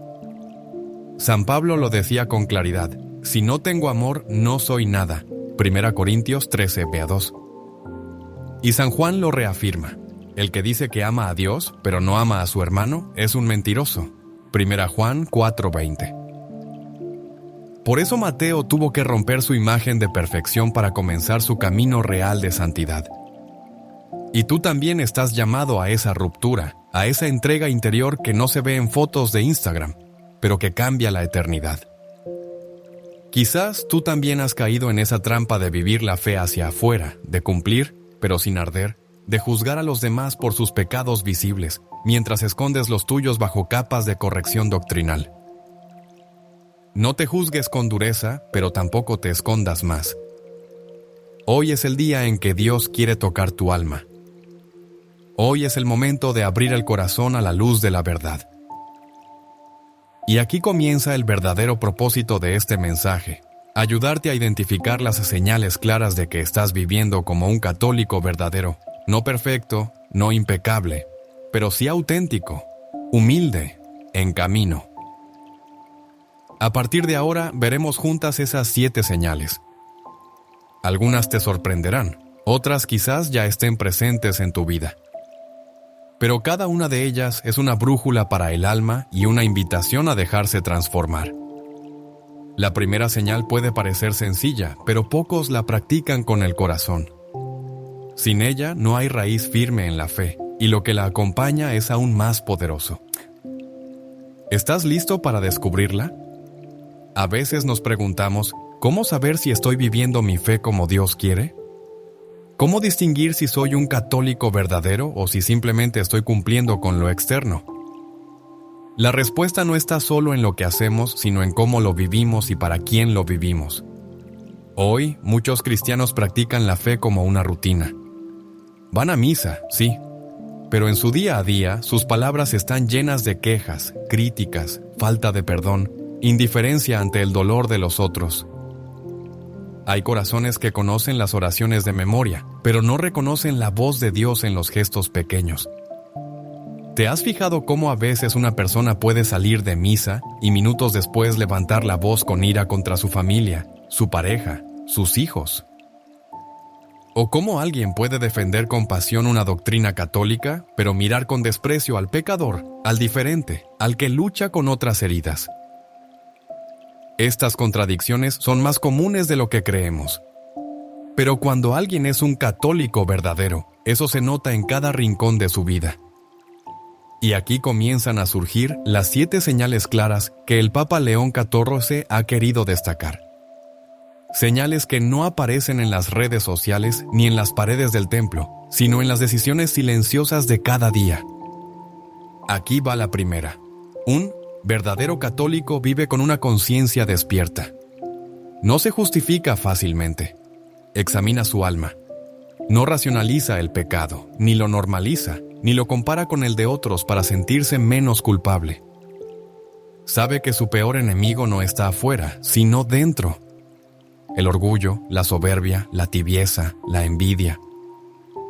San Pablo lo decía con claridad: si no tengo amor, no soy nada. 1 Corintios 13:2. Y San Juan lo reafirma: el que dice que ama a Dios, pero no ama a su hermano, es un mentiroso. 1 Juan 4:20. Por eso Mateo tuvo que romper su imagen de perfección para comenzar su camino real de santidad. Y tú también estás llamado a esa ruptura, a esa entrega interior que no se ve en fotos de Instagram, pero que cambia la eternidad. Quizás tú también has caído en esa trampa de vivir la fe hacia afuera, de cumplir, pero sin arder, de juzgar a los demás por sus pecados visibles, mientras escondes los tuyos bajo capas de corrección doctrinal. No te juzgues con dureza, pero tampoco te escondas más. Hoy es el día en que Dios quiere tocar tu alma. Hoy es el momento de abrir el corazón a la luz de la verdad. Y aquí comienza el verdadero propósito de este mensaje: ayudarte a identificar las señales claras de que estás viviendo como un católico verdadero, no perfecto, no impecable, pero sí auténtico, humilde, en camino. A partir de ahora veremos juntas esas 7 señales. Algunas te sorprenderán, otras quizás ya estén presentes en tu vida. Pero cada una de ellas es una brújula para el alma y una invitación a dejarse transformar. La primera señal puede parecer sencilla, pero pocos la practican con el corazón. Sin ella no hay raíz firme en la fe, y lo que la acompaña es aún más poderoso. ¿Estás listo para descubrirla? A veces nos preguntamos, ¿cómo saber si estoy viviendo mi fe como Dios quiere? ¿Cómo distinguir si soy un católico verdadero o si simplemente estoy cumpliendo con lo externo? La respuesta no está solo en lo que hacemos, sino en cómo lo vivimos y para quién lo vivimos. Hoy, muchos cristianos practican la fe como una rutina. Van a misa, sí, pero en su día a día, sus palabras están llenas de quejas, críticas, falta de perdón, indiferencia ante el dolor de los otros. Hay corazones que conocen las oraciones de memoria, pero no reconocen la voz de Dios en los gestos pequeños. ¿Te has fijado cómo a veces una persona puede salir de misa y minutos después levantar la voz con ira contra su familia, su pareja, sus hijos? ¿O cómo alguien puede defender con pasión una doctrina católica, pero mirar con desprecio al pecador, al diferente, al que lucha con otras heridas? Estas contradicciones son más comunes de lo que creemos. Pero cuando alguien es un católico verdadero, eso se nota en cada rincón de su vida. Y aquí comienzan a surgir las 7 señales claras que el Papa León XIV ha querido destacar. Señales que no aparecen en las redes sociales ni en las paredes del templo, sino en las decisiones silenciosas de cada día. Aquí va la primera. Un verdadero católico vive con una conciencia despierta. No se justifica fácilmente. Examina su alma. No racionaliza el pecado, ni lo normaliza, ni lo compara con el de otros para sentirse menos culpable. Sabe que su peor enemigo no está afuera, sino dentro. El orgullo, la soberbia, la tibieza, la envidia.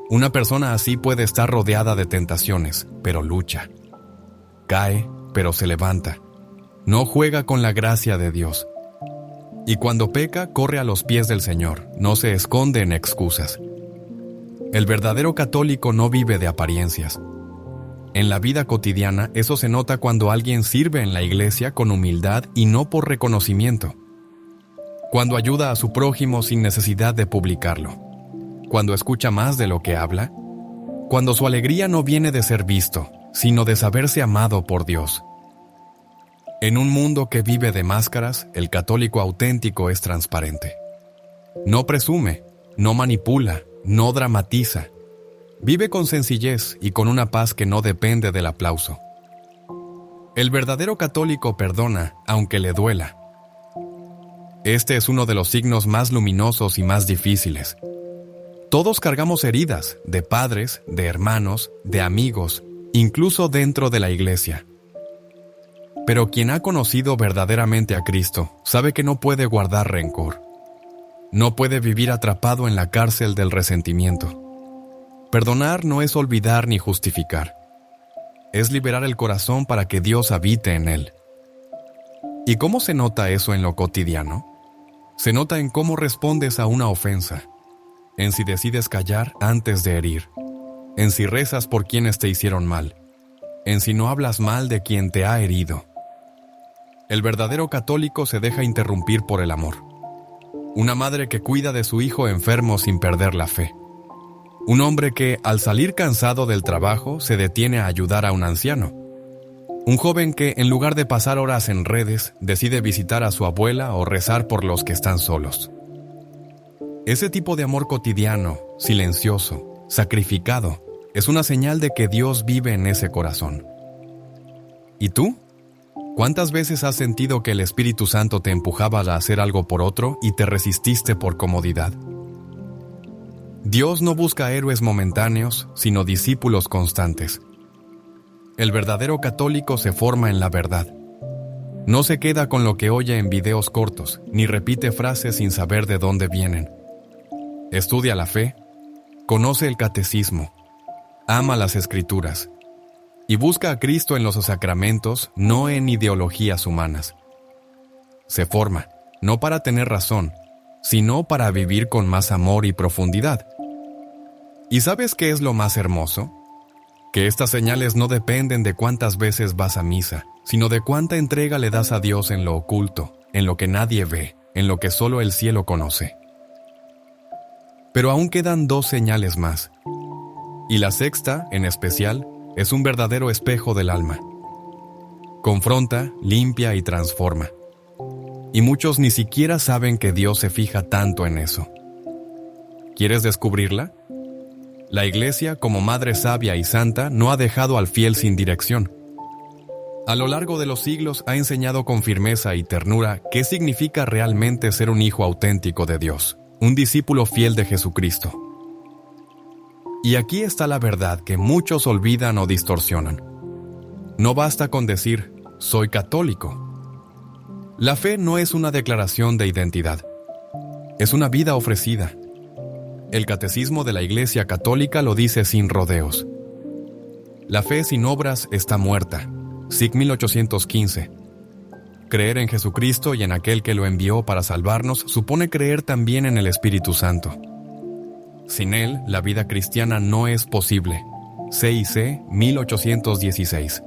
Una persona así puede estar rodeada de tentaciones, pero lucha. Cae, pero se levanta. No juega con la gracia de Dios. Y cuando peca, corre a los pies del Señor, no se esconde en excusas. El verdadero católico no vive de apariencias. En la vida cotidiana, eso se nota cuando alguien sirve en la iglesia con humildad y no por reconocimiento. Cuando ayuda a su prójimo sin necesidad de publicarlo. Cuando escucha más de lo que habla. Cuando su alegría no viene de ser visto, sino de saberse amado por Dios. En un mundo que vive de máscaras, el católico auténtico es transparente. No presume, no manipula, no dramatiza. Vive con sencillez y con una paz que no depende del aplauso. El verdadero católico perdona, aunque le duela. Este es uno de los signos más luminosos y más difíciles. Todos cargamos heridas, de padres, de hermanos, de amigos, incluso dentro de la iglesia. Pero quien ha conocido verdaderamente a Cristo sabe que no puede guardar rencor. No puede vivir atrapado en la cárcel del resentimiento. Perdonar no es olvidar ni justificar. Es liberar el corazón para que Dios habite en él. ¿Y cómo se nota eso en lo cotidiano? Se nota en cómo respondes a una ofensa, en si decides callar antes de herir, en si rezas por quienes te hicieron mal, en si no hablas mal de quien te ha herido. El verdadero católico se deja interrumpir por el amor. Una madre que cuida de su hijo enfermo sin perder la fe. Un hombre que, al salir cansado del trabajo, se detiene a ayudar a un anciano. Un joven que, en lugar de pasar horas en redes, decide visitar a su abuela o rezar por los que están solos. Ese tipo de amor cotidiano, silencioso, sacrificado, es una señal de que Dios vive en ese corazón. ¿Y tú? ¿Cuántas veces has sentido que el Espíritu Santo te empujaba a hacer algo por otro y te resististe por comodidad? Dios no busca héroes momentáneos, sino discípulos constantes. El verdadero católico se forma en la verdad. No se queda con lo que oye en videos cortos, ni repite frases sin saber de dónde vienen. Estudia la fe, conoce el catecismo, ama las Escrituras, y busca a Cristo en los sacramentos, no en ideologías humanas. Se forma, no para tener razón, sino para vivir con más amor y profundidad. ¿Y sabes qué es lo más hermoso? Que estas señales no dependen de cuántas veces vas a misa, sino de cuánta entrega le das a Dios en lo oculto, en lo que nadie ve, en lo que solo el cielo conoce. Pero aún quedan 2 señales más. Y la sexta, en especial, es un verdadero espejo del alma. Confronta, limpia y transforma. Y muchos ni siquiera saben que Dios se fija tanto en eso. ¿Quieres descubrirla? La Iglesia, como madre sabia y santa, no ha dejado al fiel sin dirección. A lo largo de los siglos ha enseñado con firmeza y ternura qué significa realmente ser un hijo auténtico de Dios, un discípulo fiel de Jesucristo. Y aquí está la verdad que muchos olvidan o distorsionan. No basta con decir, soy católico. La fe no es una declaración de identidad. Es una vida ofrecida. El Catecismo de la Iglesia Católica lo dice sin rodeos. La fe sin obras está muerta. SIC 1815. Creer en Jesucristo y en aquel que lo envió para salvarnos supone creer también en el Espíritu Santo. Sin él, la vida cristiana no es posible. CIC 1816.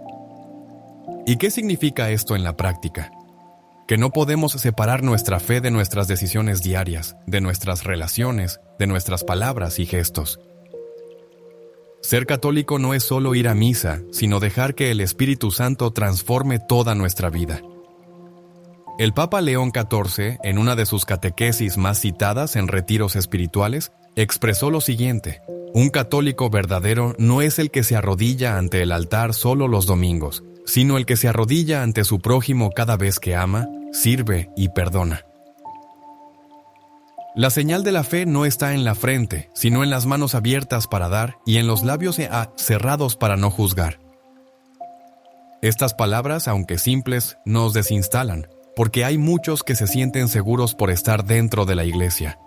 ¿Y qué significa esto en la práctica? Que no podemos separar nuestra fe de nuestras decisiones diarias, de nuestras relaciones, de nuestras palabras y gestos. Ser católico no es solo ir a misa, sino dejar que el Espíritu Santo transforme toda nuestra vida. El Papa León XIV, en una de sus catequesis más citadas en retiros espirituales, expresó lo siguiente: un católico verdadero no es el que se arrodilla ante el altar solo los domingos, sino el que se arrodilla ante su prójimo cada vez que ama, sirve y perdona. La señal de la fe no está en la frente, sino en las manos abiertas para dar y en los labios cerrados para no juzgar. Estas palabras, aunque simples, nos desinstalan, porque hay muchos que se sienten seguros por estar dentro de la iglesia,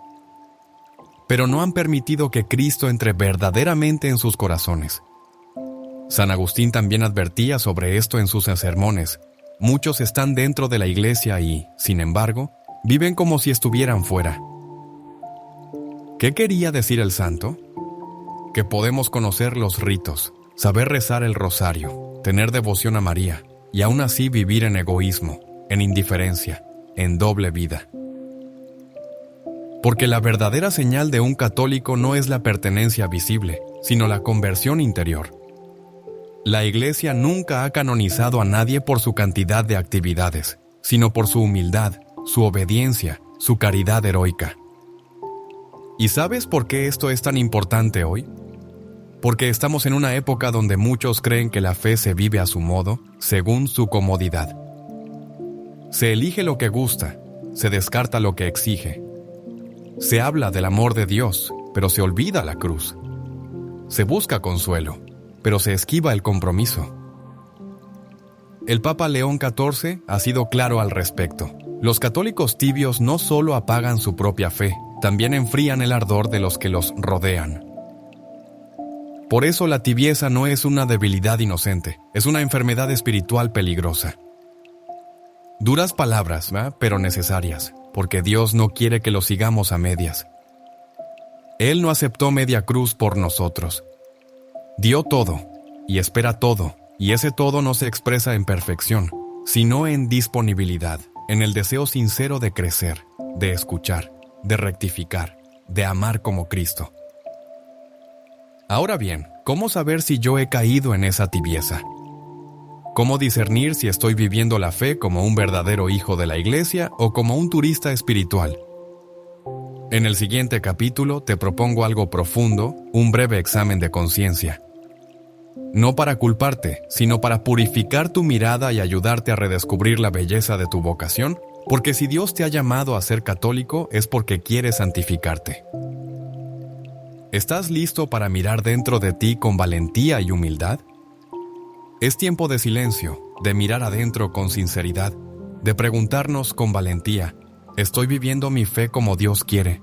pero no han permitido que Cristo entre verdaderamente en sus corazones. San Agustín también advertía sobre esto en sus sermones. Muchos están dentro de la iglesia y, sin embargo, viven como si estuvieran fuera. ¿Qué quería decir el santo? Que podemos conocer los ritos, saber rezar el rosario, tener devoción a María, y aún así vivir en egoísmo, en indiferencia, en doble vida. Porque la verdadera señal de un católico no es la pertenencia visible, sino la conversión interior. La Iglesia nunca ha canonizado a nadie por su cantidad de actividades, sino por su humildad, su obediencia, su caridad heroica. ¿Y sabes por qué esto es tan importante hoy? Porque estamos en una época donde muchos creen que la fe se vive a su modo, según su comodidad. Se elige lo que gusta, se descarta lo que exige. Se habla del amor de Dios, pero se olvida la cruz. Se busca consuelo, pero se esquiva el compromiso. El Papa León XIV ha sido claro al respecto. Los católicos tibios no solo apagan su propia fe, también enfrían el ardor de los que los rodean. Por eso la tibieza no es una debilidad inocente, es una enfermedad espiritual peligrosa. Duras palabras, pero necesarias, porque Dios no quiere que lo sigamos a medias. Él no aceptó media cruz por nosotros. Dio todo, y espera todo, y ese todo no se expresa en perfección, sino en disponibilidad, en el deseo sincero de crecer, de escuchar, de rectificar, de amar como Cristo. Ahora bien, ¿cómo saber si yo he caído en esa tibieza? ¿Cómo discernir si estoy viviendo la fe como un verdadero hijo de la Iglesia o como un turista espiritual? En el siguiente capítulo te propongo algo profundo, un breve examen de conciencia. No para culparte, sino para purificar tu mirada y ayudarte a redescubrir la belleza de tu vocación, porque si Dios te ha llamado a ser católico es porque quiere santificarte. ¿Estás listo para mirar dentro de ti con valentía y humildad? Es tiempo de silencio, de mirar adentro con sinceridad, de preguntarnos con valentía, ¿estoy viviendo mi fe como Dios quiere?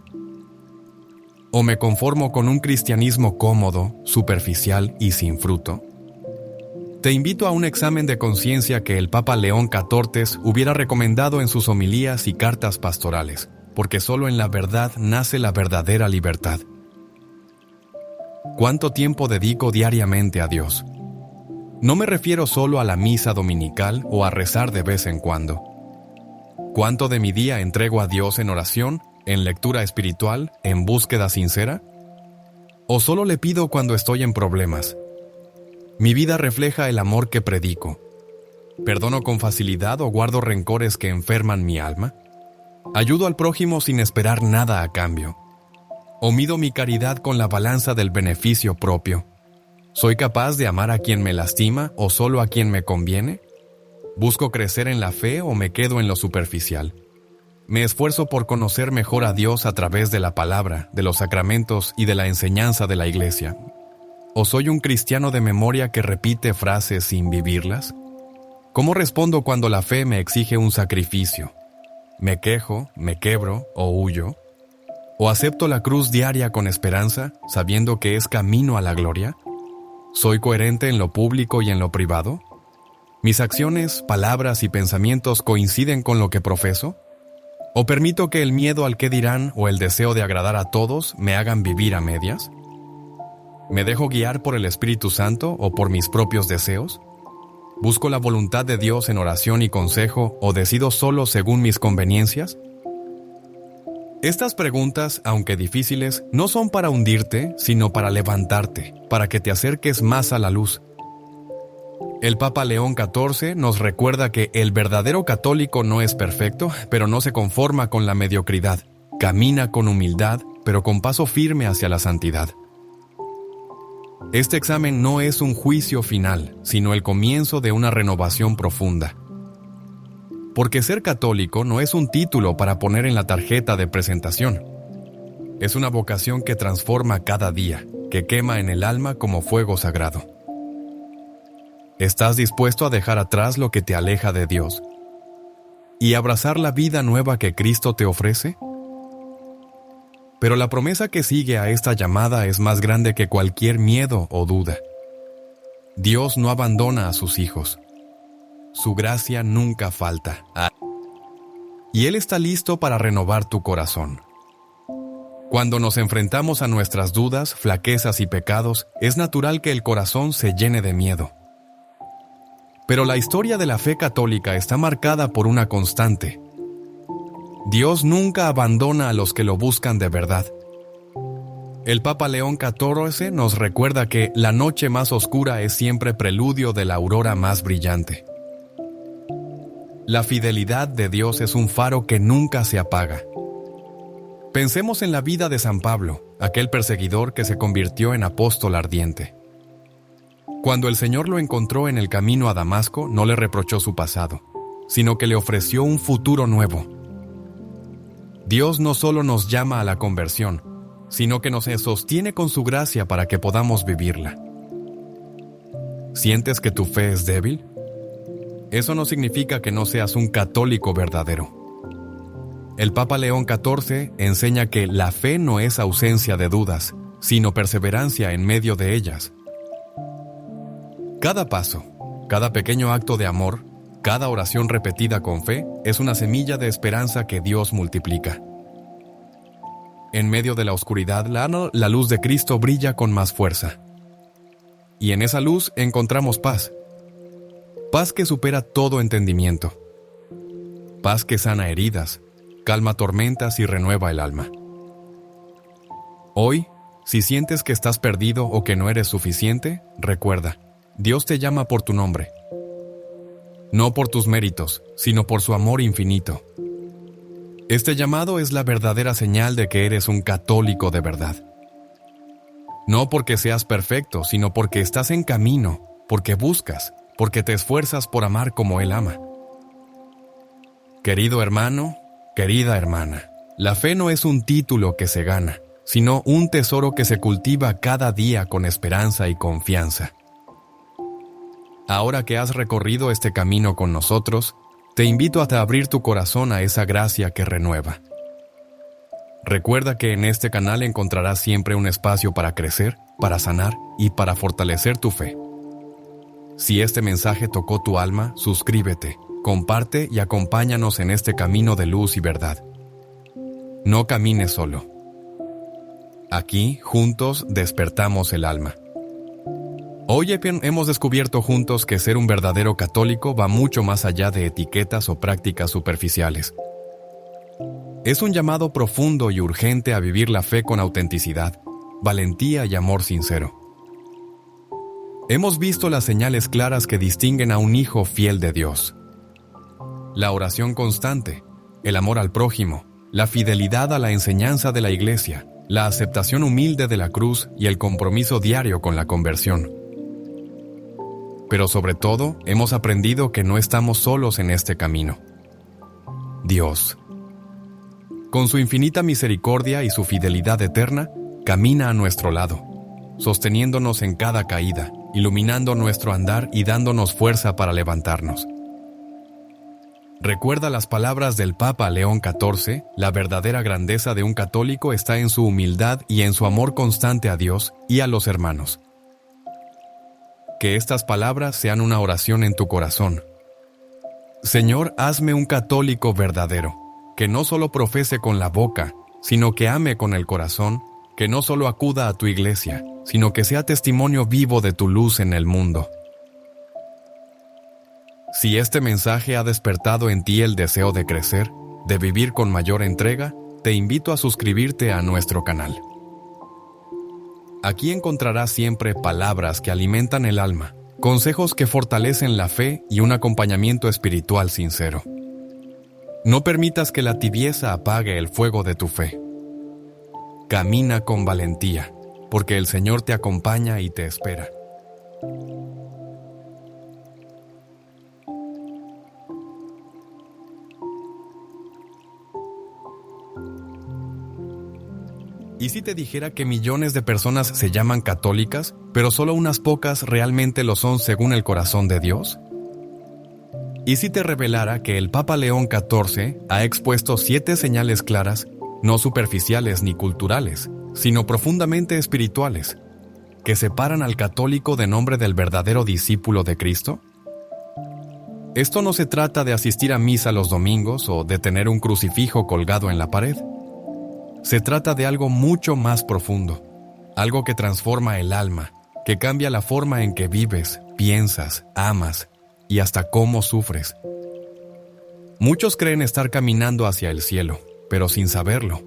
¿O me conformo con un cristianismo cómodo, superficial y sin fruto? Te invito a un examen de conciencia que el Papa León XIV hubiera recomendado en sus homilías y cartas pastorales, porque solo en la verdad nace la verdadera libertad. ¿Cuánto tiempo dedico diariamente a Dios? No me refiero solo a la misa dominical o a rezar de vez en cuando. ¿Cuánto de mi día entrego a Dios en oración, en lectura espiritual, en búsqueda sincera? ¿O solo le pido cuando estoy en problemas? ¿Mi vida refleja el amor que predico? ¿Perdono con facilidad o guardo rencores que enferman mi alma? ¿Ayudo al prójimo sin esperar nada a cambio? ¿O mido mi caridad con la balanza del beneficio propio? ¿Soy capaz de amar a quien me lastima o solo a quien me conviene? ¿Busco crecer en la fe o me quedo en lo superficial? ¿Me esfuerzo por conocer mejor a Dios a través de la palabra, de los sacramentos y de la enseñanza de la iglesia? ¿O soy un cristiano de memoria que repite frases sin vivirlas? ¿Cómo respondo cuando la fe me exige un sacrificio? ¿Me quejo, me quebro o huyo? ¿O acepto la cruz diaria con esperanza, sabiendo que es camino a la gloria? ¿Soy coherente en lo público y en lo privado? ¿Mis acciones, palabras y pensamientos coinciden con lo que profeso? ¿O permito que el miedo al qué dirán o el deseo de agradar a todos me hagan vivir a medias? ¿Me dejo guiar por el Espíritu Santo o por mis propios deseos? ¿Busco la voluntad de Dios en oración y consejo o decido solo según mis conveniencias? Estas preguntas, aunque difíciles, no son para hundirte, sino para levantarte, para que te acerques más a la luz. El Papa León XIV nos recuerda que el verdadero católico no es perfecto, pero no se conforma con la mediocridad. Camina con humildad, pero con paso firme hacia la santidad. Este examen no es un juicio final, sino el comienzo de una renovación profunda. Porque ser católico no es un título para poner en la tarjeta de presentación. Es una vocación que transforma cada día, que quema en el alma como fuego sagrado. ¿Estás dispuesto a dejar atrás lo que te aleja de Dios y abrazar la vida nueva que Cristo te ofrece? Pero la promesa que sigue a esta llamada es más grande que cualquier miedo o duda. Dios no abandona a sus hijos. Su gracia nunca falta. Y Él está listo para renovar tu corazón. Cuando nos enfrentamos a nuestras dudas, flaquezas y pecados, es natural que el corazón se llene de miedo. Pero la historia de la fe católica está marcada por una constante. Dios nunca abandona a los que lo buscan de verdad. El Papa León XIV nos recuerda que la noche más oscura es siempre preludio de la aurora más brillante. La fidelidad de Dios es un faro que nunca se apaga. Pensemos en la vida de San Pablo, aquel perseguidor que se convirtió en apóstol ardiente. Cuando el Señor lo encontró en el camino a Damasco, no le reprochó su pasado, sino que le ofreció un futuro nuevo. Dios no solo nos llama a la conversión, sino que nos sostiene con su gracia para que podamos vivirla. ¿Sientes que tu fe es débil? Eso no significa que no seas un católico verdadero. El Papa León XIV enseña que la fe no es ausencia de dudas, sino perseverancia en medio de ellas. Cada paso, cada pequeño acto de amor, cada oración repetida con fe es una semilla de esperanza que Dios multiplica. En medio de la oscuridad, la luz de Cristo brilla con más fuerza. Y en esa luz encontramos paz. Paz que supera todo entendimiento. Paz que sana heridas, calma tormentas y renueva el alma. Hoy, si sientes que estás perdido o que no eres suficiente, recuerda, Dios te llama por tu nombre. No por tus méritos, sino por su amor infinito. Este llamado es la verdadera señal de que eres un católico de verdad. No porque seas perfecto, sino porque estás en camino, porque buscas, porque te esfuerzas por amar como Él ama. Querido hermano, querida hermana, la fe no es un título que se gana, sino un tesoro que se cultiva cada día con esperanza y confianza. Ahora que has recorrido este camino con nosotros, te invito a abrir tu corazón a esa gracia que renueva. Recuerda que en este canal encontrarás siempre un espacio para crecer, para sanar y para fortalecer tu fe. Si este mensaje tocó tu alma, suscríbete, comparte y acompáñanos en este camino de luz y verdad. No camines solo. Aquí, juntos, despertamos el alma. Hoy hemos descubierto juntos que ser un verdadero católico va mucho más allá de etiquetas o prácticas superficiales. Es un llamado profundo y urgente a vivir la fe con autenticidad, valentía y amor sincero. Hemos visto las señales claras que distinguen a un hijo fiel de Dios. La oración constante, el amor al prójimo, la fidelidad a la enseñanza de la Iglesia, la aceptación humilde de la cruz y el compromiso diario con la conversión. pero sobre todo hemos aprendido que no estamos solos en este camino. Dios, con su infinita misericordia y su fidelidad eterna, camina a nuestro lado, sosteniéndonos en cada caída, iluminando nuestro andar y dándonos fuerza para levantarnos. Recuerda las palabras del Papa León XIV: la verdadera grandeza de un católico está en su humildad y en su amor constante a Dios y a los hermanos. Que estas palabras sean una oración en tu corazón. Señor, hazme un católico verdadero, que no solo profese con la boca, sino que ame con el corazón, que no solo acuda a tu iglesia, sino que sea testimonio vivo de tu luz en el mundo. Si este mensaje ha despertado en ti el deseo de crecer, de vivir con mayor entrega, te invito a suscribirte a nuestro canal. Aquí encontrarás siempre palabras que alimentan el alma, consejos que fortalecen la fe y un acompañamiento espiritual sincero. No permitas que la tibieza apague el fuego de tu fe. Camina con valentía, porque el Señor te acompaña y te espera. ¿Y si te dijera que millones de personas se llaman católicas, pero solo unas pocas realmente lo son según el corazón de Dios? ¿Y si te revelara que el Papa León XIV ha expuesto 7 señales claras, no superficiales ni culturales, sino profundamente espirituales, que separan al católico de nombre del verdadero discípulo de Cristo? Esto no se trata de asistir a misa los domingos o de tener un crucifijo colgado en la pared. Se trata de algo mucho más profundo, algo que transforma el alma, que cambia la forma en que vives, piensas, amas y hasta cómo sufres. Muchos creen estar caminando hacia el cielo, pero sin saberlo,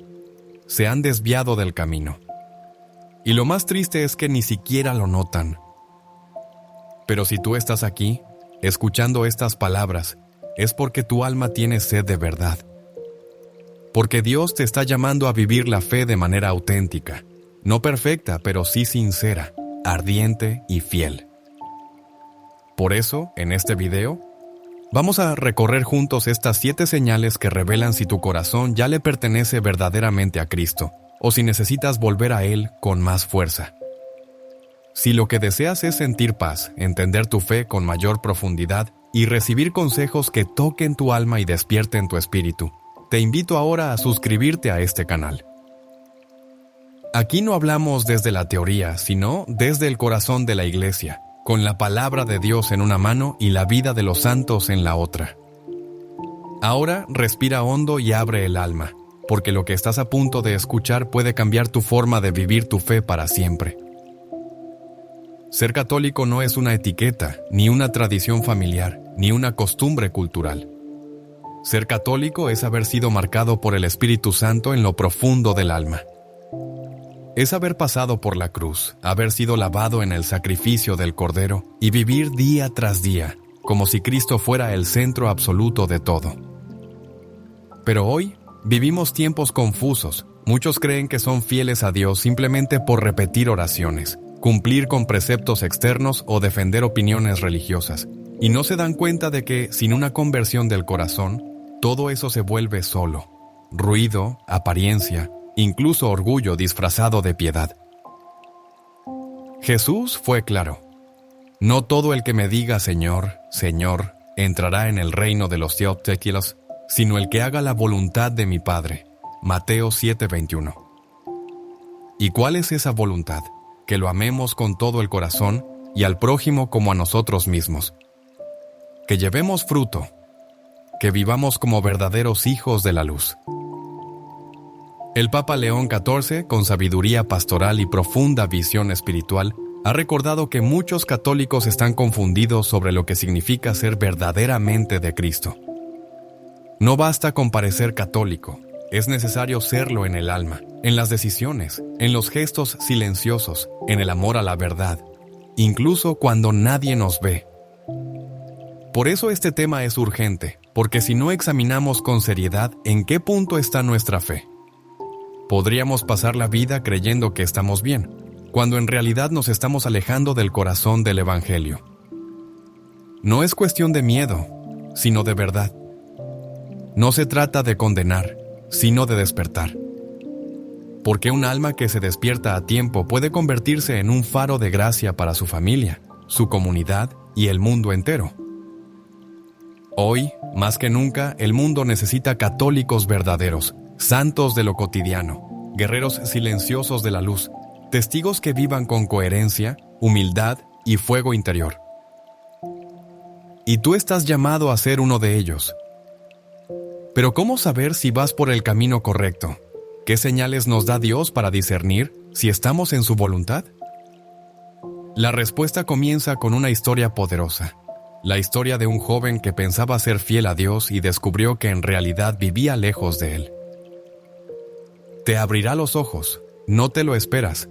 se han desviado del camino. Y lo más triste es que ni siquiera lo notan. Pero si tú estás aquí, escuchando estas palabras, es porque tu alma tiene sed de verdad. Porque Dios te está llamando a vivir la fe de manera auténtica, no perfecta, pero sí sincera, ardiente y fiel. Por eso, en este video, vamos a recorrer juntos estas 7 señales que revelan si tu corazón ya le pertenece verdaderamente a Cristo, o si necesitas volver a Él con más fuerza. Si lo que deseas es sentir paz, entender tu fe con mayor profundidad y recibir consejos que toquen tu alma y despierten tu espíritu, te invito ahora a suscribirte a este canal. Aquí no hablamos desde la teoría, sino desde el corazón de la Iglesia, con la palabra de Dios en una mano y la vida de los santos en la otra. Ahora respira hondo y abre el alma, porque lo que estás a punto de escuchar puede cambiar tu forma de vivir tu fe para siempre. Ser católico no es una etiqueta, ni una tradición familiar, ni una costumbre cultural. Ser católico es haber sido marcado por el Espíritu Santo en lo profundo del alma. Es haber pasado por la cruz, haber sido lavado en el sacrificio del Cordero y vivir día tras día, como si Cristo fuera el centro absoluto de todo. Pero hoy vivimos tiempos confusos. Muchos creen que son fieles a Dios simplemente por repetir oraciones, cumplir con preceptos externos o defender opiniones religiosas, y no se dan cuenta de que, sin una conversión del corazón, todo eso se vuelve solo, ruido, apariencia, incluso orgullo disfrazado de piedad. Jesús fue claro: no todo el que me diga Señor, Señor, entrará en el reino de los cielos, sino el que haga la voluntad de mi Padre. Mateo 7:21. ¿Y cuál es esa voluntad? Que lo amemos con todo el corazón y al prójimo como a nosotros mismos. Que llevemos fruto, que vivamos como verdaderos hijos de la luz. El Papa León XIV, con sabiduría pastoral y profunda visión espiritual, ha recordado que muchos católicos están confundidos sobre lo que significa ser verdaderamente de Cristo. No basta con parecer católico, es necesario serlo en el alma, en las decisiones, en los gestos silenciosos, en el amor a la verdad, incluso cuando nadie nos ve. Por eso este tema es urgente, porque si no examinamos con seriedad en qué punto está nuestra fe, podríamos pasar la vida creyendo que estamos bien, cuando en realidad nos estamos alejando del corazón del Evangelio. No es cuestión de miedo, sino de verdad. No se trata de condenar, sino de despertar. Porque un alma que se despierta a tiempo puede convertirse en un faro de gracia para su familia, su comunidad y el mundo entero. Hoy, más que nunca, el mundo necesita católicos verdaderos, santos de lo cotidiano, guerreros silenciosos de la luz, testigos que vivan con coherencia, humildad y fuego interior. Y tú estás llamado a ser uno de ellos. Pero ¿cómo saber si vas por el camino correcto? ¿Qué señales nos da Dios para discernir si estamos en su voluntad? La respuesta comienza con una historia poderosa. La historia de un joven que pensaba ser fiel a Dios y descubrió que en realidad vivía lejos de Él. Te abrirá los ojos, no te lo esperas.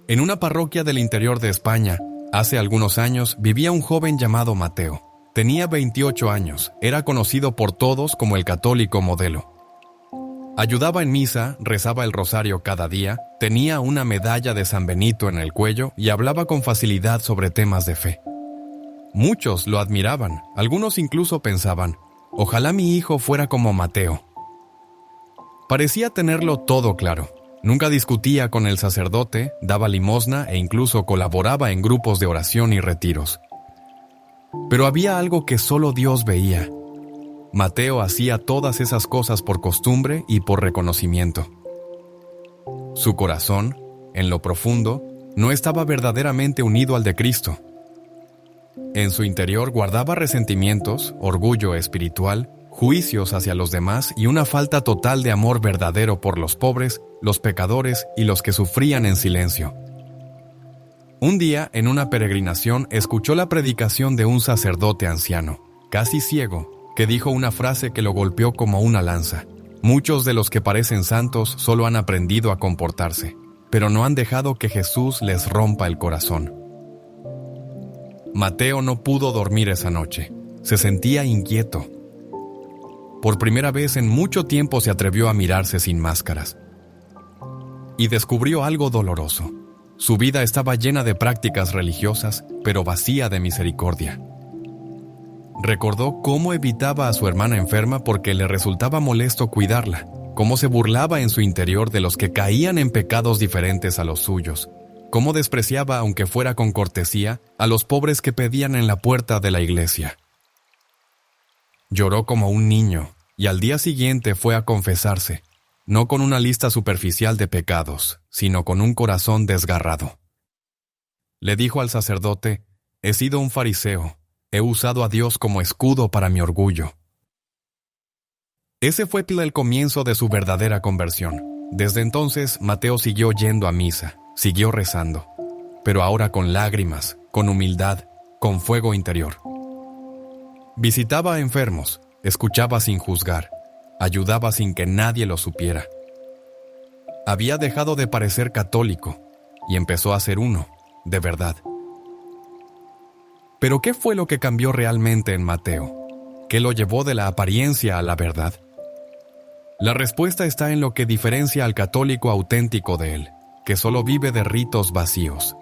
En una parroquia del interior de España, hace algunos años, vivía un joven llamado Mateo. Tenía 28 años, era conocido por todos como el católico modelo. Ayudaba en misa, rezaba el rosario cada día, tenía una medalla de San Benito en el cuello y hablaba con facilidad sobre temas de fe. Muchos lo admiraban, algunos incluso pensaban, ojalá mi hijo fuera como Mateo. Parecía tenerlo todo claro. Nunca discutía con el sacerdote, daba limosna e incluso colaboraba en grupos de oración y retiros. Pero había algo que solo Dios veía. Mateo hacía todas esas cosas por costumbre y por reconocimiento. Su corazón, en lo profundo, no estaba verdaderamente unido al de Cristo. En su interior guardaba resentimientos, orgullo espiritual, juicios hacia los demás y una falta total de amor verdadero por los pobres, los pecadores y los que sufrían en silencio. Un día, en una peregrinación, escuchó la predicación de un sacerdote anciano, casi ciego, que dijo una frase que lo golpeó como una lanza. Muchos de los que parecen santos solo han aprendido a comportarse, pero no han dejado que Jesús les rompa el corazón. Mateo no pudo dormir esa noche. Se sentía inquieto. Por primera vez en mucho tiempo se atrevió a mirarse sin máscaras. Y descubrió algo doloroso. Su vida estaba llena de prácticas religiosas, pero vacía de misericordia. Recordó cómo evitaba a su hermana enferma porque le resultaba molesto cuidarla, cómo se burlaba en su interior de los que caían en pecados diferentes a los suyos, cómo despreciaba, aunque fuera con cortesía, a los pobres que pedían en la puerta de la iglesia. Lloró como un niño y al día siguiente fue a confesarse, no con una lista superficial de pecados, sino con un corazón desgarrado. Le dijo al sacerdote: «He sido un fariseo, he usado a Dios como escudo para mi orgullo». Ese fue el comienzo de su verdadera conversión. Desde entonces, Mateo siguió yendo a misa, siguió rezando, pero ahora con lágrimas, con humildad, con fuego interior. Visitaba a enfermos, escuchaba sin juzgar, ayudaba sin que nadie lo supiera. Había dejado de parecer católico y empezó a ser uno, de verdad. ¿Pero qué fue lo que cambió realmente en Mateo? ¿Qué lo llevó de la apariencia a la verdad? La respuesta está en lo que diferencia al católico auténtico de él, que solo vive de ritos vacíos.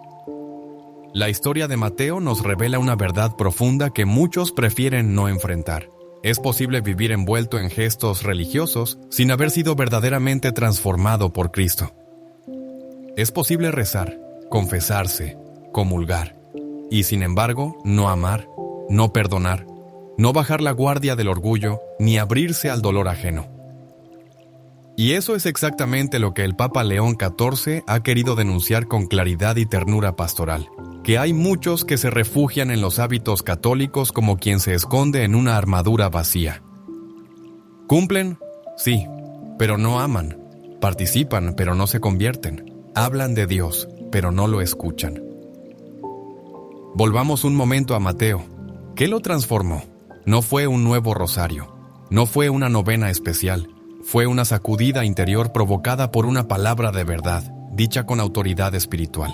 La historia de Mateo nos revela una verdad profunda que muchos prefieren no enfrentar. Es posible vivir envuelto en gestos religiosos sin haber sido verdaderamente transformado por Cristo. Es posible rezar, confesarse, comulgar, y sin embargo no amar, no perdonar, no bajar la guardia del orgullo, ni abrirse al dolor ajeno. Y eso es exactamente lo que el Papa León XIV ha querido denunciar con claridad y ternura pastoral, que hay muchos que se refugian en los hábitos católicos como quien se esconde en una armadura vacía. ¿Cumplen? Sí, pero no aman. Participan, pero no se convierten. Hablan de Dios, pero no lo escuchan. Volvamos un momento a Mateo. ¿Qué lo transformó? No fue un nuevo rosario, no fue una novena especial, fue una sacudida interior provocada por una palabra de verdad, dicha con autoridad espiritual.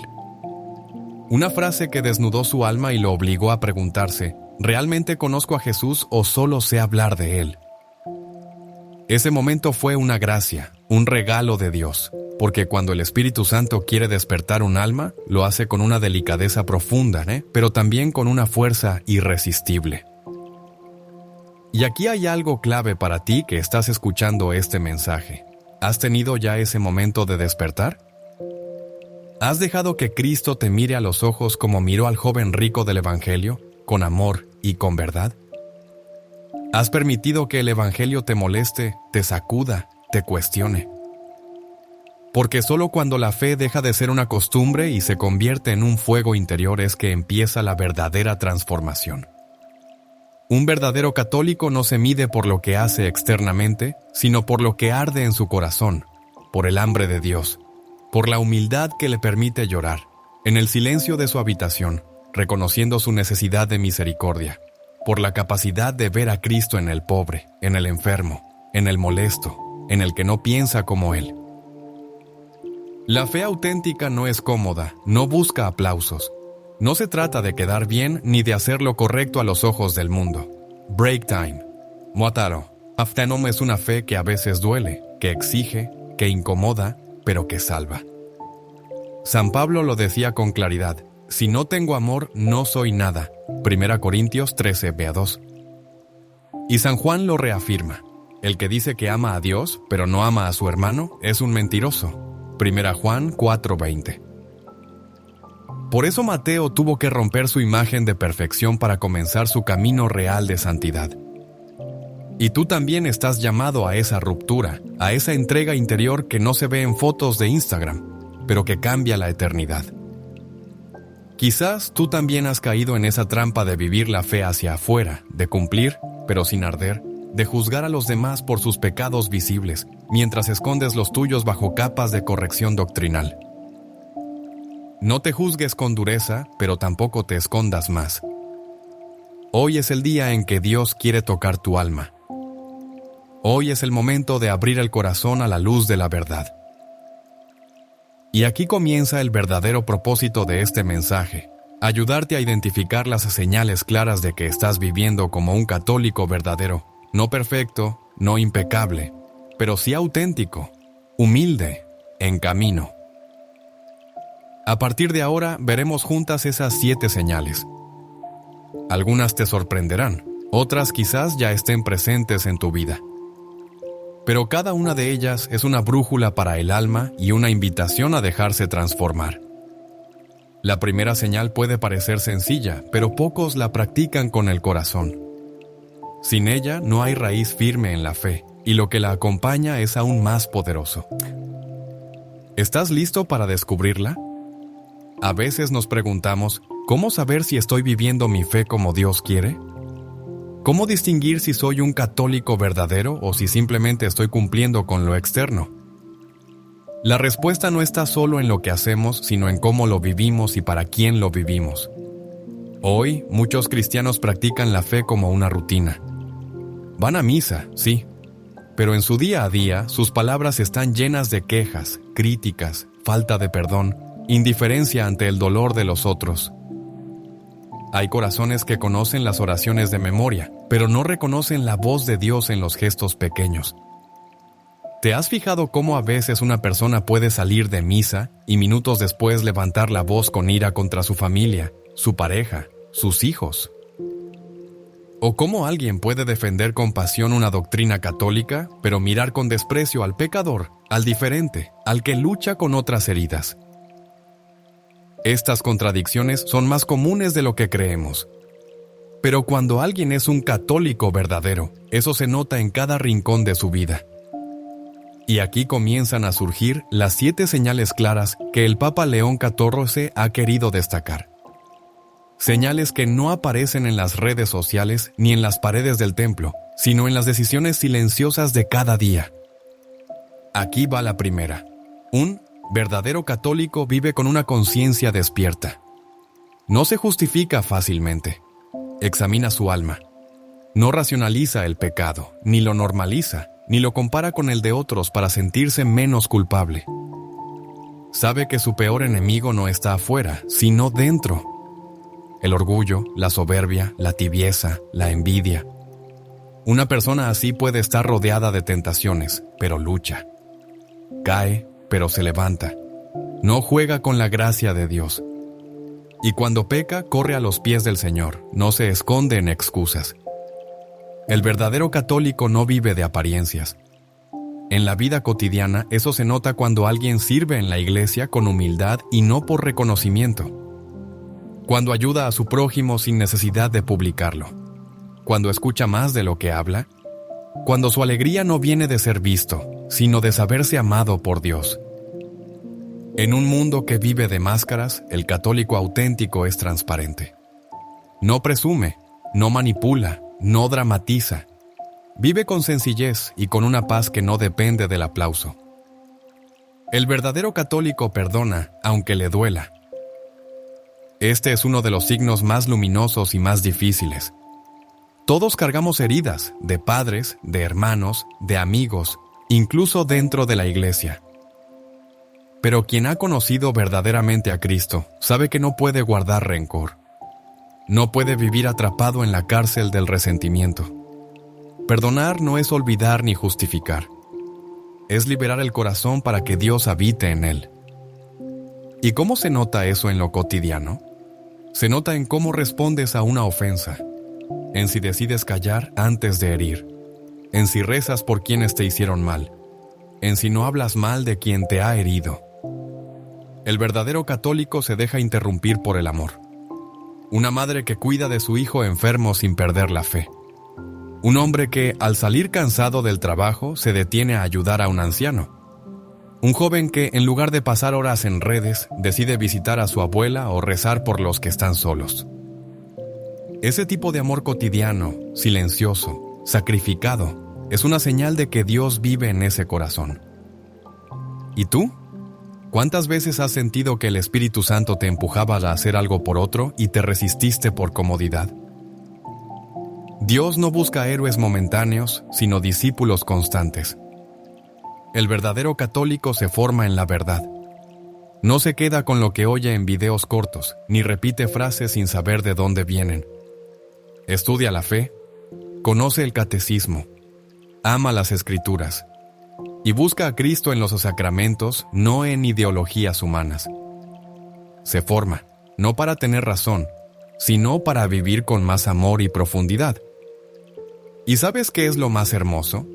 Una frase que desnudó su alma y lo obligó a preguntarse: ¿realmente conozco a Jesús o solo sé hablar de Él? Ese momento fue una gracia, un regalo de Dios. porque cuando el Espíritu Santo quiere despertar un alma, lo hace con una delicadeza profunda, pero también con una fuerza irresistible. Y aquí hay algo clave para ti que estás escuchando este mensaje. ¿Has tenido ya ese momento de despertar? ¿Has dejado que Cristo te mire a los ojos como miró al joven rico del Evangelio, con amor y con verdad? ¿Has permitido que el Evangelio te moleste, te sacuda, te cuestione? Porque solo cuando la fe deja de ser una costumbre y se convierte en un fuego interior es que empieza la verdadera transformación. Un verdadero católico no se mide por lo que hace externamente, sino por lo que arde en su corazón, por el hambre de Dios, por la humildad que le permite llorar, en el silencio de su habitación, reconociendo su necesidad de misericordia, por la capacidad de ver a Cristo en el pobre, en el enfermo, en el molesto, en el que no piensa como Él. La fe auténtica no es cómoda, no busca aplausos. No se trata de quedar bien ni de hacer lo correcto a los ojos del mundo. Break time. Motaro. Aftenom es una fe que a veces duele, que exige, que incomoda, pero que salva. San Pablo lo decía con claridad: si no tengo amor, no soy nada. 1 Corintios 13, v 2. Y San Juan lo reafirma: el que dice que ama a Dios, pero no ama a su hermano, es un mentiroso. 1 Juan 4:20. Por eso Mateo tuvo que romper su imagen de perfección para comenzar su camino real de santidad. Y tú también estás llamado a esa ruptura, a esa entrega interior que no se ve en fotos de Instagram, pero que cambia la eternidad. Quizás tú también has caído en esa trampa de vivir la fe hacia afuera, de cumplir, pero sin arder, de juzgar a los demás por sus pecados visibles, mientras escondes los tuyos bajo capas de corrección doctrinal. No te juzgues con dureza, pero tampoco te escondas más. Hoy es el día en que Dios quiere tocar tu alma. Hoy es el momento de abrir el corazón a la luz de la verdad. Y aquí comienza el verdadero propósito de este mensaje: ayudarte a identificar las señales claras de que estás viviendo como un católico verdadero. No perfecto, no impecable, pero sí auténtico, humilde, en camino. A partir de ahora veremos juntas esas 7 señales. Algunas te sorprenderán, otras quizás ya estén presentes en tu vida. Pero cada una de ellas es una brújula para el alma y una invitación a dejarse transformar. La primera señal puede parecer sencilla, pero pocos la practican con el corazón. Sin ella no hay raíz firme en la fe, y lo que la acompaña es aún más poderoso. ¿Estás listo para descubrirla? A veces nos preguntamos: ¿cómo saber si estoy viviendo mi fe como Dios quiere? ¿Cómo distinguir si soy un católico verdadero o si simplemente estoy cumpliendo con lo externo? La respuesta no está solo en lo que hacemos, sino en cómo lo vivimos y para quién lo vivimos. Hoy, muchos cristianos practican la fe como una rutina. Van a misa, sí, pero en su día a día sus palabras están llenas de quejas, críticas, falta de perdón, indiferencia ante el dolor de los otros. Hay corazones que conocen las oraciones de memoria, pero no reconocen la voz de Dios en los gestos pequeños. ¿Te has fijado cómo a veces una persona puede salir de misa y minutos después levantar la voz con ira contra su familia, su pareja, sus hijos? ¿O cómo alguien puede defender con pasión una doctrina católica, pero mirar con desprecio al pecador, al diferente, al que lucha con otras heridas? Estas contradicciones son más comunes de lo que creemos. Pero cuando alguien es un católico verdadero, eso se nota en cada rincón de su vida. Y aquí comienzan a surgir las 7 señales claras que el Papa León XIV ha querido destacar. Señales que no aparecen en las redes sociales ni en las paredes del templo, sino en las decisiones silenciosas de cada día. Aquí va la primera. Un verdadero católico vive con una conciencia despierta. No se justifica fácilmente. Examina su alma. No racionaliza el pecado, ni lo normaliza, ni lo compara con el de otros para sentirse menos culpable. Sabe que su peor enemigo no está afuera, sino dentro. El orgullo, la soberbia, la tibieza, la envidia. Una persona así puede estar rodeada de tentaciones, pero lucha. Cae, pero se levanta. No juega con la gracia de Dios. Y cuando peca, corre a los pies del Señor, no se esconde en excusas. El verdadero católico no vive de apariencias. En la vida cotidiana, eso se nota cuando alguien sirve en la iglesia con humildad y no por reconocimiento. Cuando ayuda a su prójimo sin necesidad de publicarlo. Cuando escucha más de lo que habla. Cuando su alegría no viene de ser visto, sino de saberse amado por Dios. En un mundo que vive de máscaras, el católico auténtico es transparente. No presume, no manipula, no dramatiza. Vive con sencillez y con una paz que no depende del aplauso. El verdadero católico perdona, aunque le duela. Este es uno de los signos más luminosos y más difíciles. Todos cargamos heridas, de padres, de hermanos, de amigos, incluso dentro de la iglesia. Pero quien ha conocido verdaderamente a Cristo sabe que no puede guardar rencor. No puede vivir atrapado en la cárcel del resentimiento. Perdonar no es olvidar ni justificar. Es liberar el corazón para que Dios habite en él. ¿Y cómo se nota eso en lo cotidiano? Se nota en cómo respondes a una ofensa, en si decides callar antes de herir, en si rezas por quienes te hicieron mal, en si no hablas mal de quien te ha herido. El verdadero católico se deja interrumpir por el amor. Una madre que cuida de su hijo enfermo sin perder la fe. Un hombre que, al salir cansado del trabajo, se detiene a ayudar a un anciano. Un joven que, en lugar de pasar horas en redes, decide visitar a su abuela o rezar por los que están solos. Ese tipo de amor cotidiano, silencioso, sacrificado, es una señal de que Dios vive en ese corazón. ¿Y tú? ¿Cuántas veces has sentido que el Espíritu Santo te empujaba a hacer algo por otro y te resististe por comodidad? Dios no busca héroes momentáneos, sino discípulos constantes. El verdadero católico se forma en la verdad. No se queda con lo que oye en videos cortos, ni repite frases sin saber de dónde vienen. Estudia la fe, conoce el catecismo, ama las Escrituras, y busca a Cristo en los sacramentos, no en ideologías humanas. Se forma, no para tener razón, sino para vivir con más amor y profundidad. ¿Y sabes qué es lo más hermoso?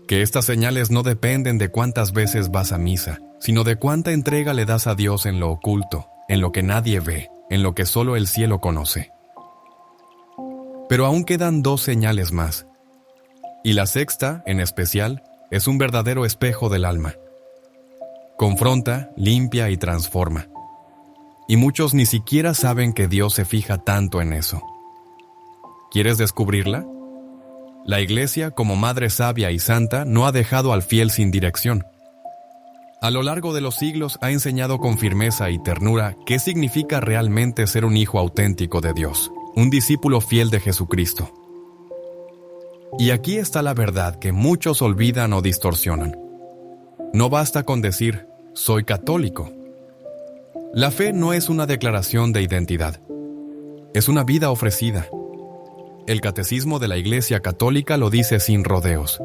Que estas señales no dependen de cuántas veces vas a misa, sino de cuánta entrega le das a Dios en lo oculto, en lo que nadie ve, en lo que solo el cielo conoce. Pero aún quedan 2 señales más. Y la sexta, en especial, es un verdadero espejo del alma. Confronta, limpia y transforma. Y muchos ni siquiera saben que Dios se fija tanto en eso. ¿Quieres descubrirla? La Iglesia, como madre sabia y santa, no ha dejado al fiel sin dirección. A lo largo de los siglos ha enseñado con firmeza y ternura qué significa realmente ser un hijo auténtico de Dios, un discípulo fiel de Jesucristo. Y aquí está la verdad que muchos olvidan o distorsionan. No basta con decir, soy católico. La fe no es una declaración de identidad. Es una vida ofrecida. El Catecismo de la Iglesia Católica lo dice sin rodeos.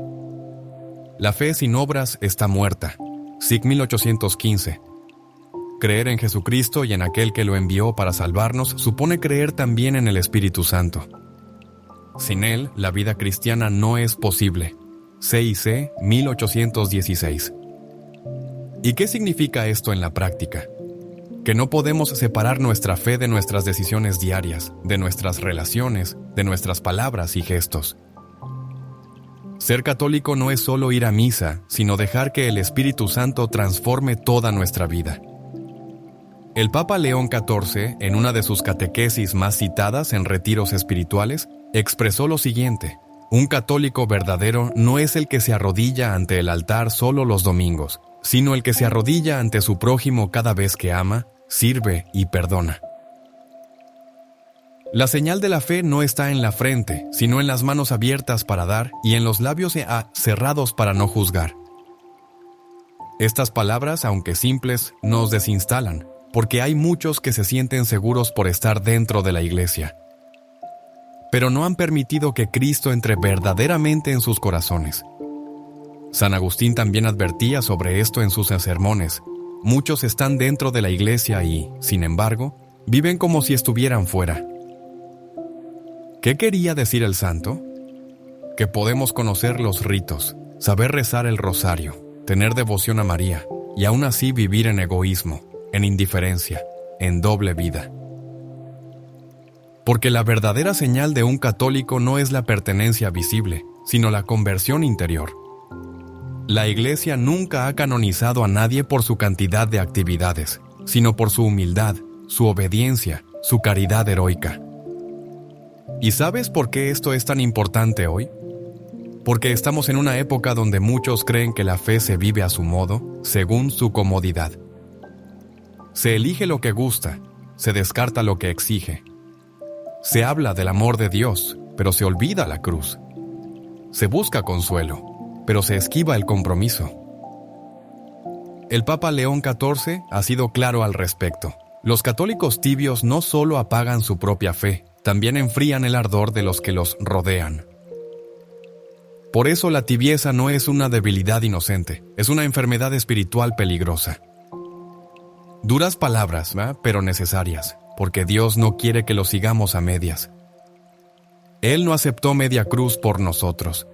La fe sin obras está muerta. SIC 1815. Creer en Jesucristo y en aquel que lo envió para salvarnos supone creer también en el Espíritu Santo. Sin él, la vida cristiana no es posible. CIC 1816. ¿Y qué significa esto en la práctica? Que no podemos separar nuestra fe de nuestras decisiones diarias, de nuestras relaciones, de nuestras palabras y gestos. Ser católico no es solo ir a misa, sino dejar que el Espíritu Santo transforme toda nuestra vida. El Papa León XIV, en una de sus catequesis más citadas en retiros espirituales, expresó lo siguiente: un católico verdadero no es el que se arrodilla ante el altar solo los domingos, sino el que se arrodilla ante su prójimo cada vez que ama, sirve y perdona. La señal de la fe no está en la frente, sino en las manos abiertas para dar y en los labios cerrados para no juzgar. Estas palabras, aunque simples, nos desinstalan, porque hay muchos que se sienten seguros por estar dentro de la iglesia, pero no han permitido que Cristo entre verdaderamente en sus corazones. San Agustín también advertía sobre esto en sus sermones. Muchos están dentro de la iglesia y, sin embargo, viven como si estuvieran fuera. ¿Qué quería decir el santo? Que podemos conocer los ritos, saber rezar el rosario, tener devoción a María y aún así vivir en egoísmo, en indiferencia, en doble vida. Porque la verdadera señal de un católico no es la pertenencia visible, sino la conversión interior. La Iglesia nunca ha canonizado a nadie por su cantidad de actividades, sino por su humildad, su obediencia, su caridad heroica. ¿Y sabes por qué esto es tan importante hoy? Porque estamos en una época donde muchos creen que la fe se vive a su modo, según su comodidad. Se elige lo que gusta, se descarta lo que exige. Se habla del amor de Dios, pero se olvida la cruz. Se busca consuelo, pero se esquiva el compromiso. El Papa León XIV ha sido claro al respecto. Los católicos tibios no solo apagan su propia fe, también enfrían el ardor de los que los rodean. Por eso la tibieza no es una debilidad inocente, es una enfermedad espiritual peligrosa. Duras palabras, pero necesarias, porque Dios no quiere que lo sigamos a medias. Él no aceptó media cruz por nosotros.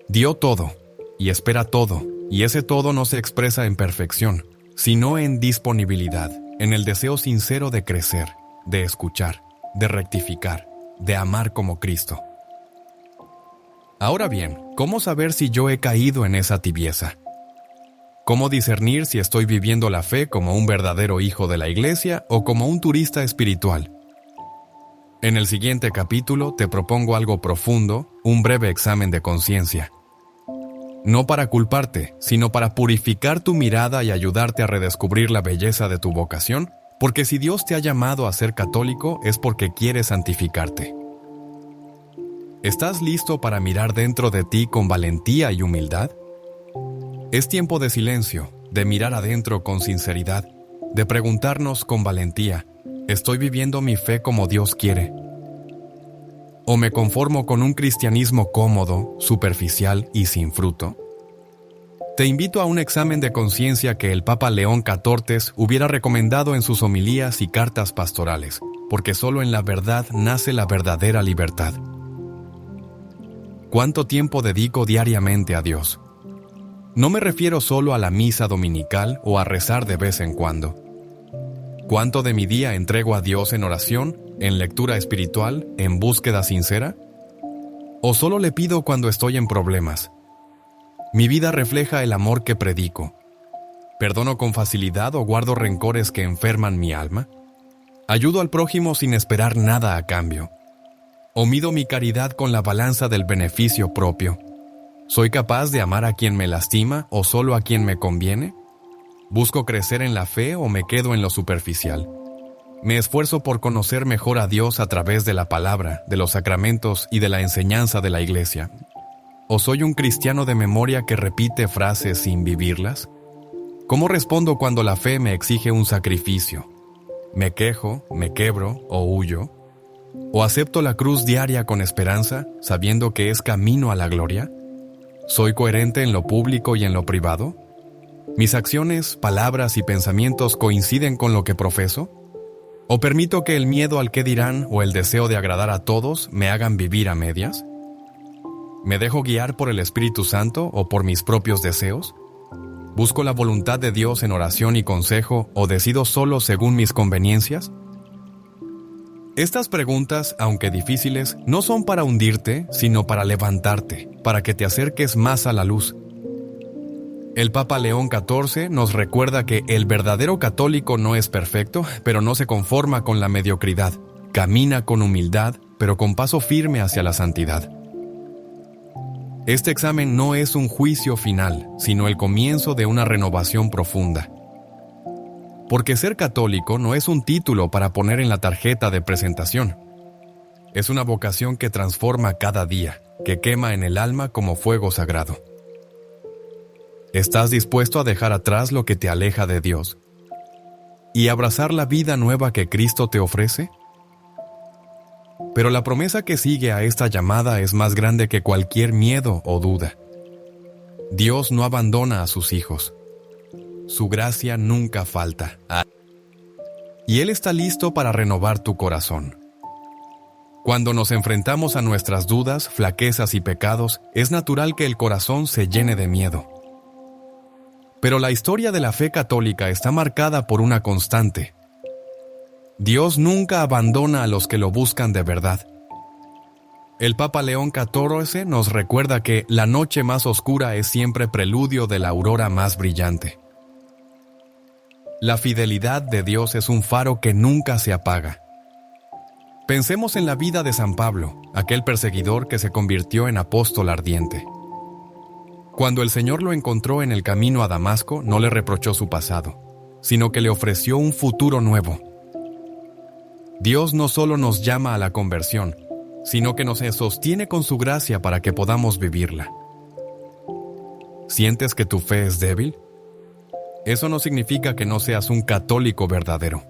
Dio todo, y espera todo, y ese todo no se expresa en perfección, sino en disponibilidad, en el deseo sincero de crecer, de escuchar, de rectificar, de amar como Cristo. Ahora bien, ¿cómo saber si yo he caído en esa tibieza? ¿Cómo discernir si estoy viviendo la fe como un verdadero hijo de la Iglesia o como un turista espiritual? En el siguiente capítulo te propongo algo profundo, un breve examen de conciencia. No para culparte, sino para purificar tu mirada y ayudarte a redescubrir la belleza de tu vocación, porque si Dios te ha llamado a ser católico es porque quiere santificarte. ¿Estás listo para mirar dentro de ti con valentía y humildad? Es tiempo de silencio, de mirar adentro con sinceridad, de preguntarnos con valentía, ¿estoy viviendo mi fe como Dios quiere? ¿O me conformo con un cristianismo cómodo, superficial y sin fruto? Te invito a un examen de conciencia que el Papa León XIV hubiera recomendado en sus homilías y cartas pastorales, porque solo en la verdad nace la verdadera libertad. ¿Cuánto tiempo dedico diariamente a Dios? No me refiero solo a la misa dominical o a rezar de vez en cuando. ¿Cuánto de mi día entrego a Dios en oración, en lectura espiritual, en búsqueda sincera? ¿O solo le pido cuando estoy en problemas? Mi vida refleja el amor que predico. ¿Perdono con facilidad o guardo rencores que enferman mi alma? ¿Ayudo al prójimo sin esperar nada a cambio? ¿O mido mi caridad con la balanza del beneficio propio? ¿Soy capaz de amar a quien me lastima o solo a quien me conviene? ¿Busco crecer en la fe o me quedo en lo superficial? Me esfuerzo por conocer mejor a Dios a través de la palabra, de los sacramentos y de la enseñanza de la Iglesia. ¿O soy un cristiano de memoria que repite frases sin vivirlas? ¿Cómo respondo cuando la fe me exige un sacrificio? ¿Me quejo, me quebro o huyo? ¿O acepto la cruz diaria con esperanza, sabiendo que es camino a la gloria? ¿Soy coherente en lo público y en lo privado? ¿Mis acciones, palabras y pensamientos coinciden con lo que profeso? ¿O permito que el miedo al qué dirán o el deseo de agradar a todos me hagan vivir a medias? ¿Me dejo guiar por el Espíritu Santo o por mis propios deseos? ¿Busco la voluntad de Dios en oración y consejo o decido solo según mis conveniencias? Estas preguntas, aunque difíciles, no son para hundirte, sino para levantarte, para que te acerques más a la luz. El Papa León XIV nos recuerda que el verdadero católico no es perfecto, pero no se conforma con la mediocridad. Camina con humildad, pero con paso firme hacia la santidad. Este examen no es un juicio final, sino el comienzo de una renovación profunda. Porque ser católico no es un título para poner en la tarjeta de presentación. Es una vocación que transforma cada día, que quema en el alma como fuego sagrado. ¿Estás dispuesto a dejar atrás lo que te aleja de Dios y abrazar la vida nueva que Cristo te ofrece? Pero la promesa que sigue a esta llamada es más grande que cualquier miedo o duda. Dios no abandona a sus hijos. Su gracia nunca falta. Y Él está listo para renovar tu corazón. Cuando nos enfrentamos a nuestras dudas, flaquezas y pecados, es natural que el corazón se llene de miedo. Pero la historia de la fe católica está marcada por una constante. Dios nunca abandona a los que lo buscan de verdad. El Papa León XIV nos recuerda que la noche más oscura es siempre preludio de la aurora más brillante. La fidelidad de Dios es un faro que nunca se apaga. Pensemos en la vida de San Pablo, aquel perseguidor que se convirtió en apóstol ardiente. Cuando el Señor lo encontró en el camino a Damasco, no le reprochó su pasado, sino que le ofreció un futuro nuevo. Dios no solo nos llama a la conversión, sino que nos sostiene con su gracia para que podamos vivirla. ¿Sientes que tu fe es débil? Eso no significa que no seas un católico verdadero.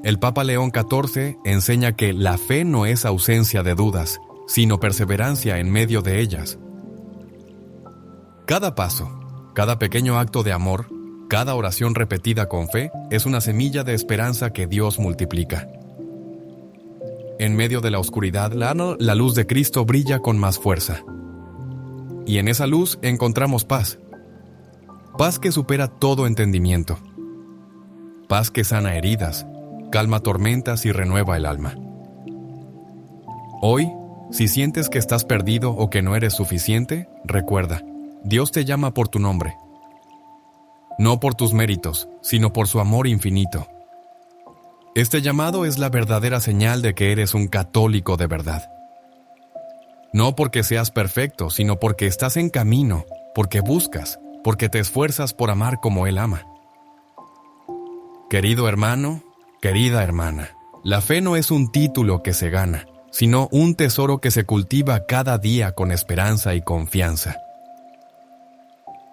El Papa León XIV enseña que la fe no es ausencia de dudas, sino perseverancia en medio de ellas. Cada paso, cada pequeño acto de amor, cada oración repetida con fe es una semilla de esperanza que Dios multiplica. En medio de la oscuridad, la luz de Cristo brilla con más fuerza. Y en esa luz encontramos paz. Paz que supera todo entendimiento. Paz que sana heridas, calma tormentas y renueva el alma. Hoy, si sientes que estás perdido o que no eres suficiente, recuerda, Dios te llama por tu nombre. No por tus méritos, sino por su amor infinito. Este llamado es la verdadera señal de que eres un católico de verdad. No porque seas perfecto, sino porque estás en camino, porque buscas, porque te esfuerzas por amar como Él ama. Querido hermano, querida hermana, la fe no es un título que se gana, sino un tesoro que se cultiva cada día con esperanza y confianza.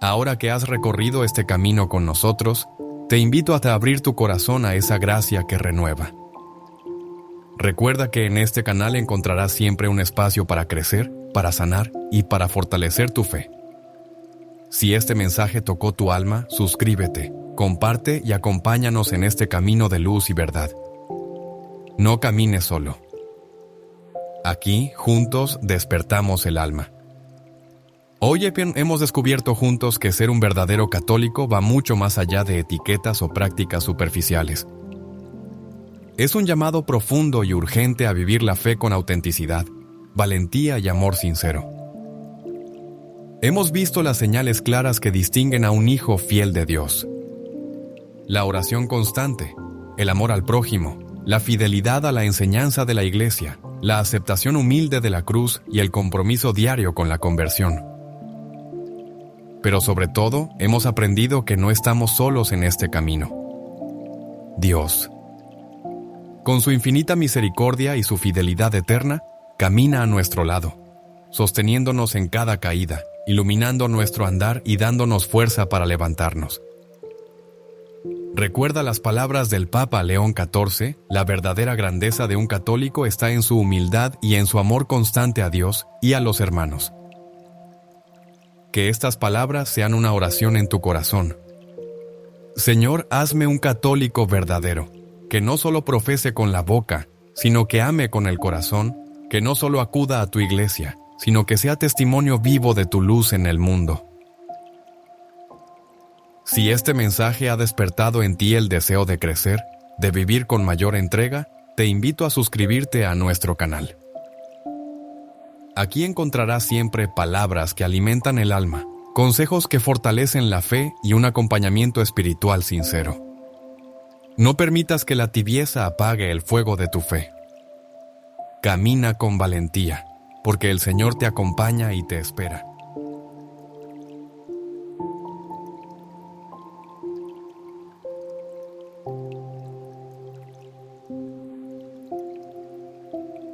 Ahora que has recorrido este camino con nosotros, te invito a abrir tu corazón a esa gracia que renueva. Recuerda que en este canal encontrarás siempre un espacio para crecer, para sanar y para fortalecer tu fe. Si este mensaje tocó tu alma, suscríbete, comparte y acompáñanos en este camino de luz y verdad. No camines solo. Aquí, juntos, despertamos el alma. Hoy hemos descubierto juntos que ser un verdadero católico va mucho más allá de etiquetas o prácticas superficiales. Es un llamado profundo y urgente a vivir la fe con autenticidad, valentía y amor sincero. Hemos visto las señales claras que distinguen a un hijo fiel de Dios. La oración constante, el amor al prójimo, la fidelidad a la enseñanza de la Iglesia, la aceptación humilde de la cruz y el compromiso diario con la conversión. Pero sobre todo, hemos aprendido que no estamos solos en este camino. Dios, con su infinita misericordia y su fidelidad eterna, camina a nuestro lado, sosteniéndonos en cada caída, iluminando nuestro andar y dándonos fuerza para levantarnos. Recuerda las palabras del Papa León XIV: la verdadera grandeza de un católico está en su humildad y en su amor constante a Dios y a los hermanos. Que estas palabras sean una oración en tu corazón. Señor, hazme un católico verdadero, que no solo profese con la boca, sino que ame con el corazón, que no solo acuda a tu iglesia, sino que sea testimonio vivo de tu luz en el mundo. Si este mensaje ha despertado en ti el deseo de crecer, de vivir con mayor entrega, te invito a suscribirte a nuestro canal. Aquí encontrarás siempre palabras que alimentan el alma, consejos que fortalecen la fe y un acompañamiento espiritual sincero. No permitas que la tibieza apague el fuego de tu fe. Camina con valentía, porque el Señor te acompaña y te espera.